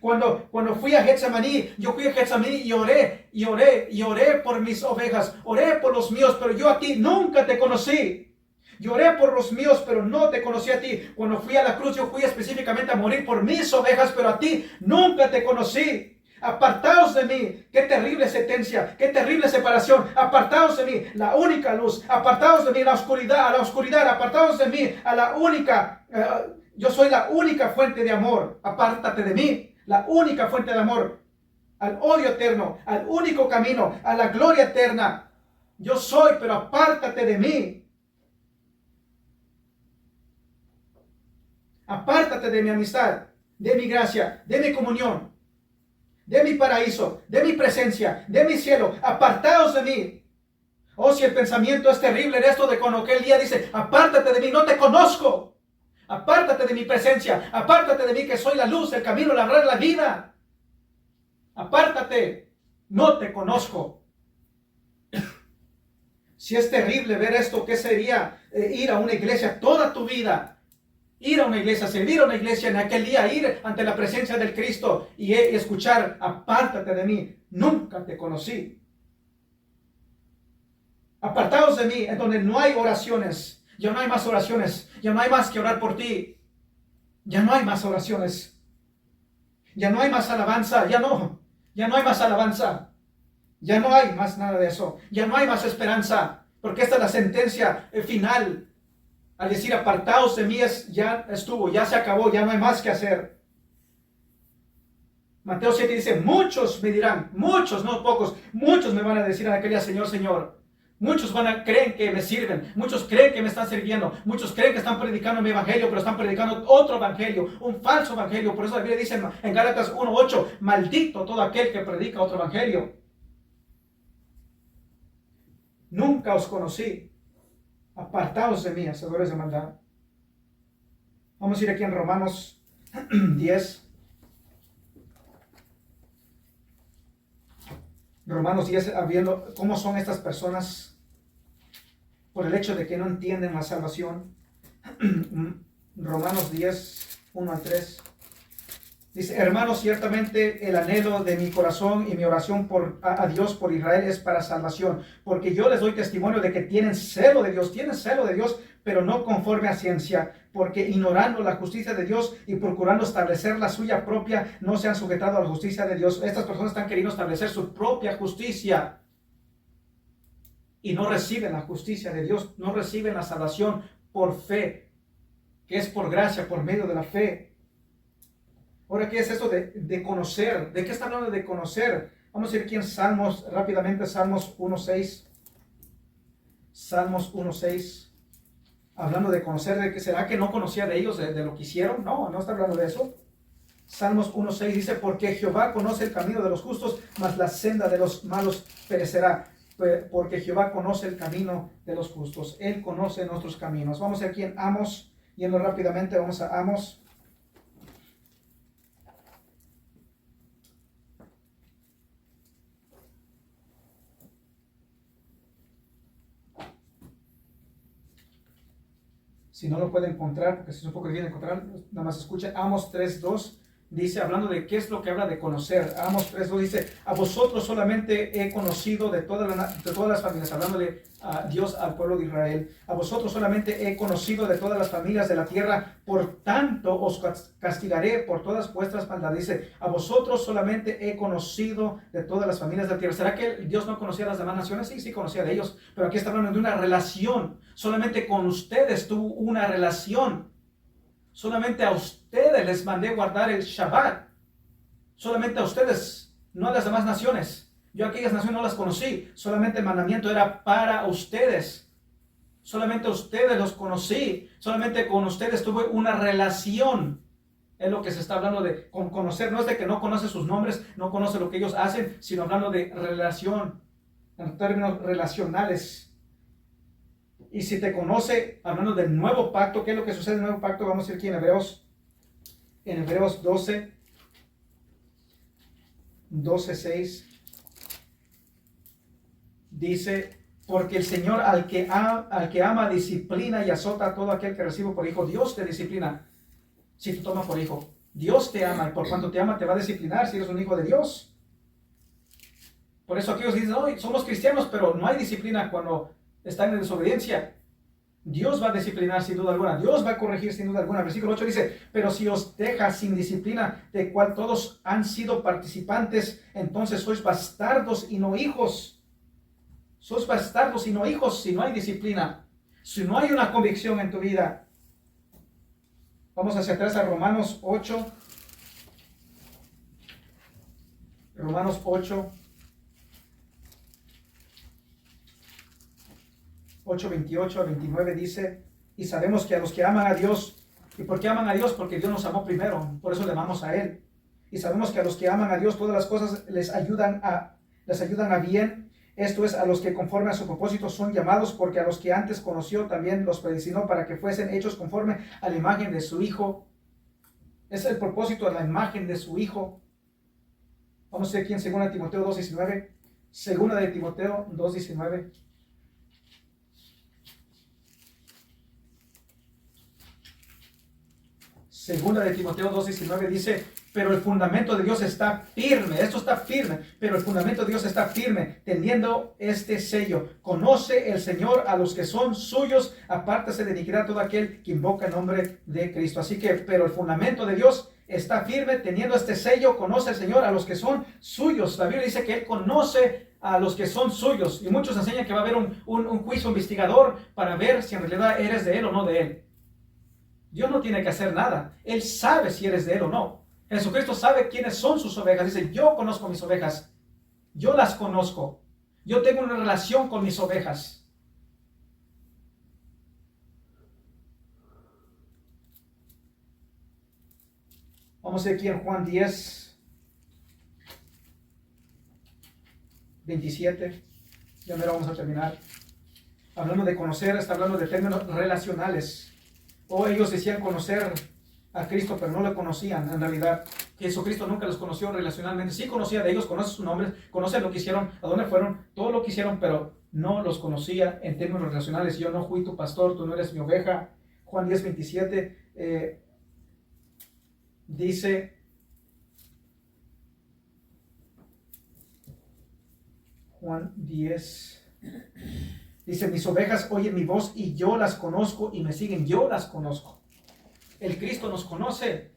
Cuando fui a Getsemaní, yo fui a Getsemaní y oré por mis ovejas, oré por los míos, pero yo a ti nunca te conocí. Lloré por los míos, pero no te conocí a ti. Cuando fui a la cruz, yo fui específicamente a morir por mis ovejas, pero a ti nunca te conocí. Apartaos de mí, qué terrible sentencia, qué terrible separación. Apartaos de mí, la única luz. Apartaos de mí, a la oscuridad. Apartaos de mí, a la única. Yo soy la única fuente de amor. Apártate de mí, la única fuente de amor. Al odio eterno, al único camino, a la gloria eterna. Yo soy, pero apártate de mí. Apártate de mi amistad, de mi gracia, de mi comunión, de mi paraíso, de mi presencia, de mi cielo. Apartaos de mí. Oh, si el pensamiento es terrible en esto de cuando aquel día dice, apártate de mí, no te conozco. Apártate de mi presencia, apártate de mí que soy la luz, el camino, la verdad, la vida. Apártate, no te conozco. Si es terrible ver esto, ¿qué sería ir a una iglesia toda tu vida? Ir a una iglesia, servir a una iglesia en aquel día, ir ante la presencia del Cristo y escuchar, apártate de mí, nunca te conocí. Apartaos de mí, en donde no hay oraciones, ya no hay más oraciones, ya no hay más que orar por ti, ya no hay más oraciones, ya no hay más alabanza, ya no hay más alabanza, ya no hay más nada de eso, ya no hay más esperanza, porque esta es la sentencia final. Al decir apartaos de mí, ya estuvo, ya se acabó, ya no hay más que hacer. Mateo 7 dice, muchos me dirán, muchos, no pocos, muchos me van a decir en aquel día, Señor, Señor. Muchos creen que me sirven, muchos creen que me están sirviendo, muchos creen que están predicando mi evangelio, pero están predicando otro evangelio, un falso evangelio. Por eso la Biblia dice en Gálatas 1:8, maldito todo aquel que predica otro evangelio. Nunca os conocí. Apartaos de mí, hacedores de maldad. Vamos a ir aquí en Romanos 10. Romanos 10, viendo cómo son estas personas por el hecho de que no entienden la salvación. Romanos 10, 1-3. Dice, hermanos, ciertamente el anhelo de mi corazón y mi oración a Dios por Israel es para salvación, porque yo les doy testimonio de que tienen celo de Dios, pero no conforme a ciencia, porque ignorando la justicia de Dios y procurando establecer la suya propia, no se han sujetado a la justicia de Dios. Estas personas están queriendo establecer su propia justicia y no reciben la justicia de Dios, no reciben la salvación por fe, que es por gracia, por medio de la fe. Ahora, ¿qué es esto de conocer? ¿De qué está hablando de conocer? Vamos a ir aquí en Salmos, rápidamente, Salmos 1:6. Salmos 1:6. Hablando de conocer, de que será que no conocía de ellos, de lo que hicieron. No, no está hablando de eso. Salmos 1:6 dice, porque Jehová conoce el camino de los justos, mas la senda de los malos perecerá. Porque Jehová conoce el camino de los justos. Él conoce nuestros caminos. Vamos aquí en Amos, yendo rápidamente, vamos a Amos. Si no lo puede encontrar, porque si es un poco difícil de encontrar, nada más escuche. Amos 3:2 dice, hablando de qué es lo que habla de conocer. Amos 3:2 dice, a vosotros solamente he conocido de todas las familias, hablándole a Dios al pueblo de Israel. A vosotros solamente he conocido de todas las familias de la tierra, por tanto os castigaré por todas vuestras maldades. Dice, a vosotros solamente he conocido de todas las familias de la tierra. ¿Será que Dios no conocía a las demás naciones? Sí, sí conocía de ellos, pero aquí está hablando de una relación. Solamente con ustedes tuvo una relación. Solamente a ustedes les mandé guardar el Shabbat. Solamente a ustedes, no a las demás naciones. Yo aquellas naciones no las conocí. Solamente el mandamiento era para ustedes. Solamente a ustedes los conocí. Solamente con ustedes tuve una relación. Es lo que se está hablando de conocer. No es de que no conoce sus nombres, no conoce lo que ellos hacen, sino hablando de relación, en términos relacionales. Y si te conoce, hablando del nuevo pacto, ¿qué es lo que sucede en el nuevo pacto? Vamos a ir aquí en Hebreos 12:6. Dice, porque el Señor al que ama disciplina y azota a todo aquel que recibe por hijo. Dios te disciplina si te toma por hijo. Dios te ama, y por cuanto te ama te va a disciplinar si eres un hijo de Dios. Por eso aquellos dicen, no, somos cristianos, pero no hay disciplina cuando están en desobediencia. Dios va a disciplinar sin duda alguna. Dios va a corregir sin duda alguna. Versículo 8 dice, pero si os deja sin disciplina, de cual todos han sido participantes, entonces sois bastardos y no hijos. Sois bastardos y no hijos si no hay disciplina, si no hay una convicción en tu vida. Vamos hacia atrás a Romanos 8. Romanos 8. 8:28-29 dice, y sabemos que a los que aman a Dios, ¿y por qué aman a Dios? Porque Dios nos amó primero, por eso le amamos a Él. Y sabemos que a los que aman a Dios todas las cosas les ayudan a bien, esto es, a los que conforme a su propósito son llamados, porque a los que antes conoció también los predestinó para que fuesen hechos conforme a la imagen de su Hijo. Es el propósito de la imagen de su Hijo. Vamos a ver aquí en 2 Timoteo 2:19. 2 de Timoteo 2:19. Segunda de Timoteo 2:19 dice, pero el fundamento de Dios está firme. Esto está firme, pero el fundamento de Dios está firme, teniendo este sello. Conoce el Señor a los que son suyos, apártase de iniquidad todo aquel que invoca el nombre de Cristo. Así que, pero el fundamento de Dios está firme, teniendo este sello. Conoce el Señor a los que son suyos. La Biblia dice que Él conoce a los que son suyos. Y muchos enseñan que va a haber un juicio investigador para ver si en realidad eres de Él o no de Él. Dios no tiene que hacer nada. Él sabe si eres de Él o no. Jesucristo sabe quiénes son sus ovejas. Dice, yo conozco mis ovejas. Yo las conozco. Yo tengo una relación con mis ovejas. Vamos a ir aquí en Juan 10, 27. Ya me lo vamos a terminar. Hablando de conocer, está hablando de términos relacionales. O ellos decían conocer a Cristo, pero no lo conocían en realidad. Jesucristo nunca los conoció relacionalmente. Sí conocía de ellos, conoce sus nombres, conoce lo que hicieron, a dónde fueron, todo lo que hicieron, pero no los conocía en términos relacionales. Yo no fui tu pastor, tú no eres mi oveja. Juan 10, 27 dice, Juan 10, dice, mis ovejas oyen mi voz y yo las conozco y me siguen. Yo las conozco. El Cristo nos conoce.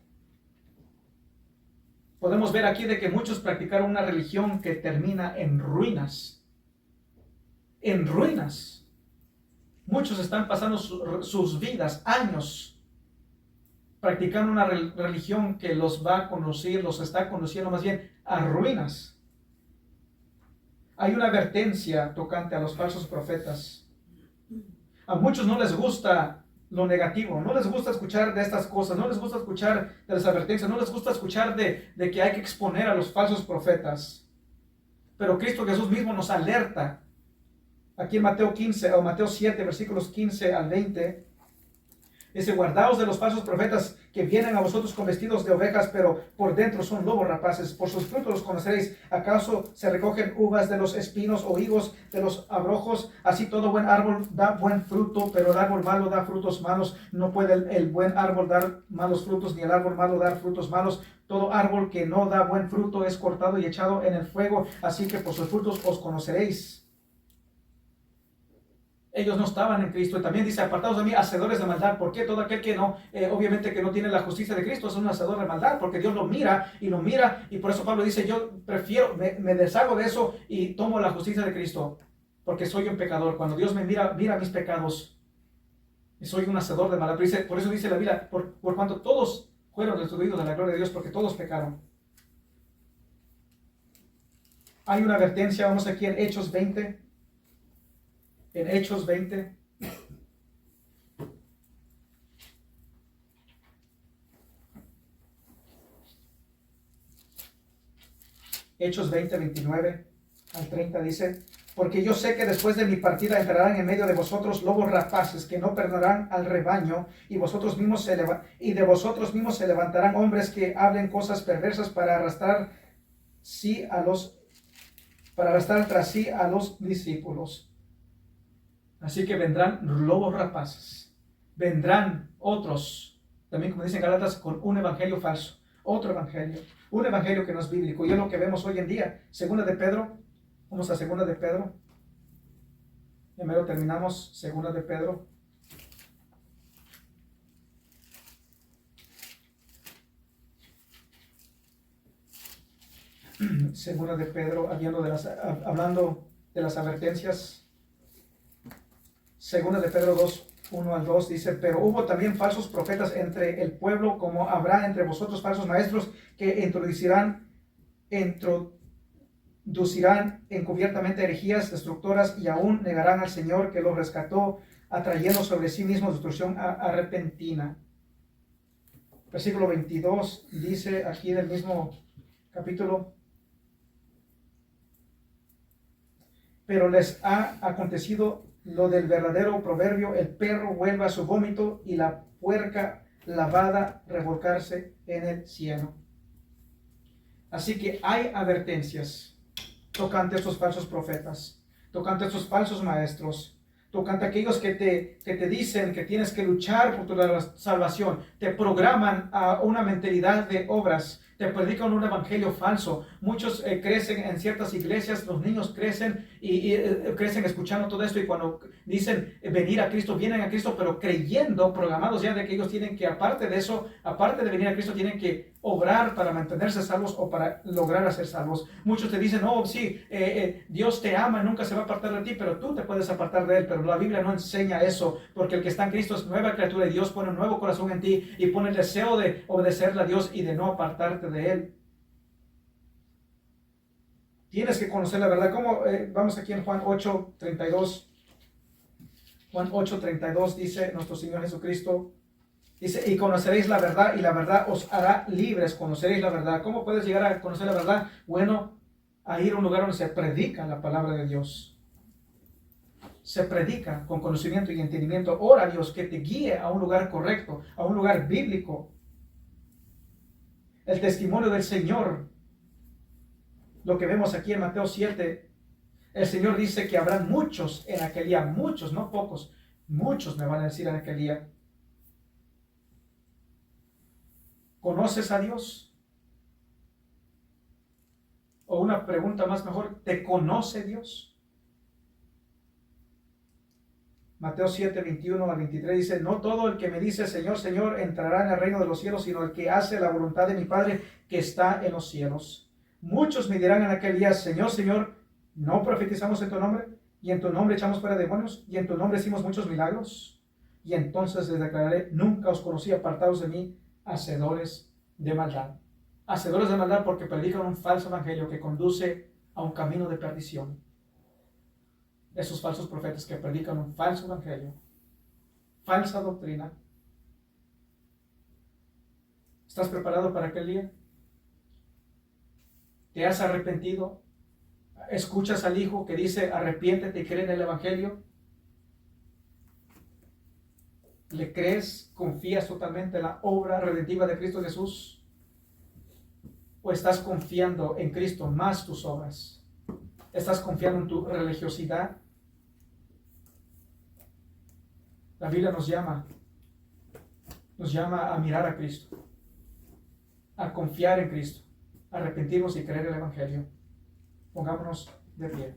Podemos ver aquí de que muchos practicaron una religión que termina en ruinas. En ruinas. Muchos están pasando sus vidas, años, practicando una religión que los va a conducir, los está conduciendo más bien a ruinas. Hay una advertencia tocante a los falsos profetas. A muchos no les gusta lo negativo, no les gusta escuchar de estas cosas, no les gusta escuchar de las advertencias, no les gusta escuchar de que hay que exponer a los falsos profetas. Pero Cristo Jesús mismo nos alerta. Aquí en Mateo 15 o Mateo 7, versículos 15 al 20, dice, guardaos de los falsos profetas que vienen a vosotros con vestidos de ovejas, pero por dentro son lobos rapaces. Por sus frutos los conoceréis. ¿Acaso se recogen uvas de los espinos o higos de los abrojos? Así todo buen árbol da buen fruto, pero el árbol malo da frutos malos. No puede el buen árbol dar malos frutos, ni el árbol malo dar frutos malos. Todo árbol que no da buen fruto es cortado y echado en el fuego. Así que por sus frutos os conoceréis. Ellos no estaban en Cristo. Y también dice, apartados de mí, hacedores de maldad. ¿Por qué? Todo aquel que no, obviamente que no tiene la justicia de Cristo es un hacedor de maldad, porque Dios lo mira. Y por eso Pablo dice, yo prefiero, me deshago de eso y tomo la justicia de Cristo, porque soy un pecador. Cuando Dios me mira mis pecados, y soy un hacedor de maldad. Por eso dice la Biblia, por cuanto todos fueron destruidos de la gloria de Dios, porque todos pecaron. Hay una advertencia, vamos aquí en Hechos 20. En Hechos 20, Hechos 20, 29 al 30 dice, porque yo sé que después de mi partida entrarán en medio de vosotros lobos rapaces que no perdonarán al rebaño, y de vosotros mismos se levantarán hombres que hablen cosas perversas para arrastrar tras sí a los discípulos. Así que vendrán lobos rapaces, vendrán otros, también como dicen Gálatas, con un evangelio falso, otro evangelio, un evangelio que no es bíblico. Y es lo que vemos hoy en día. Segunda de Pedro, vamos a Segunda de Pedro, primero terminamos, Segunda de Pedro. Segunda de Pedro, hablando de las advertencias. Segunda de Pedro 2, 1 al 2 dice, pero hubo también falsos profetas entre el pueblo, como habrá entre vosotros falsos maestros que introducirán encubiertamente herejías destructoras y aún negarán al Señor que los rescató, atrayendo sobre sí mismos destrucción repentina. Versículo 22 dice aquí del mismo capítulo, pero les ha acontecido lo del verdadero proverbio, el perro vuelve a su vómito y la puerca lavada revolcarse en el cieno. Así que hay advertencias tocante a estos falsos profetas, tocante a estos falsos maestros, tocante a aquellos que te dicen que tienes que luchar por tu salvación, te programan a una mentalidad de obras, te predican un evangelio falso. Muchos crecen en ciertas iglesias, los niños crecen y crecen escuchando todo esto, y cuando dicen venir a Cristo, vienen a Cristo, pero creyendo, programados ya de que ellos tienen que, aparte de eso, aparte de venir a Cristo, tienen que obrar para mantenerse salvos o para lograr ser salvos. Muchos te dicen, oh sí, Dios te ama, nunca se va a apartar de ti, pero tú te puedes apartar de Él. Pero la Biblia no enseña eso, porque el que está en Cristo es nueva criatura, y Dios pone un nuevo corazón en ti y pone el deseo de obedecerle a Dios y de no apartarte de Él. Tienes que conocer la verdad. ¿Cómo? Vamos aquí en Juan 8:32. Juan 8:32 dice nuestro Señor Jesucristo. Dice, y conoceréis la verdad, y la verdad os hará libres. Conoceréis la verdad. ¿Cómo puedes llegar a conocer la verdad? Bueno, a ir a un lugar donde se predica la palabra de Dios. Se predica con conocimiento y entendimiento. Ora a Dios que te guíe a un lugar correcto, a un lugar bíblico. El testimonio del Señor, lo que vemos aquí en Mateo 7, el Señor dice que habrán muchos en aquel día, muchos, no pocos, muchos me van a decir en aquel día. ¿Conoces a Dios? O una pregunta más mejor, ¿te conoce Dios? Mateo 7, 21 al 23 dice, no todo el que me dice Señor, Señor entrará en el reino de los cielos, sino el que hace la voluntad de mi Padre que está en los cielos. Muchos me dirán en aquel día, Señor, Señor, ¿no profetizamos en tu nombre? ¿Y en tu nombre echamos fuera demonios? ¿Y en tu nombre hicimos muchos milagros? Y entonces les declararé, nunca os conocí, apartados de mí, hacedores de maldad. Hacedores de maldad porque predican un falso evangelio que conduce a un camino de perdición. Esos falsos profetas que predican un falso evangelio, falsa doctrina. ¿Estás preparado para aquel día? ¿Te has arrepentido? ¿Escuchas al Hijo que dice arrepiéntete y cree en el evangelio? ¿Le crees? ¿Confías totalmente en la obra redentiva de Cristo Jesús? ¿O estás confiando en Cristo más tus obras? ¿Estás confiando en tu religiosidad? La Biblia nos llama a mirar a Cristo, a confiar en Cristo, a arrepentirnos y creer el evangelio. Pongámonos de pie.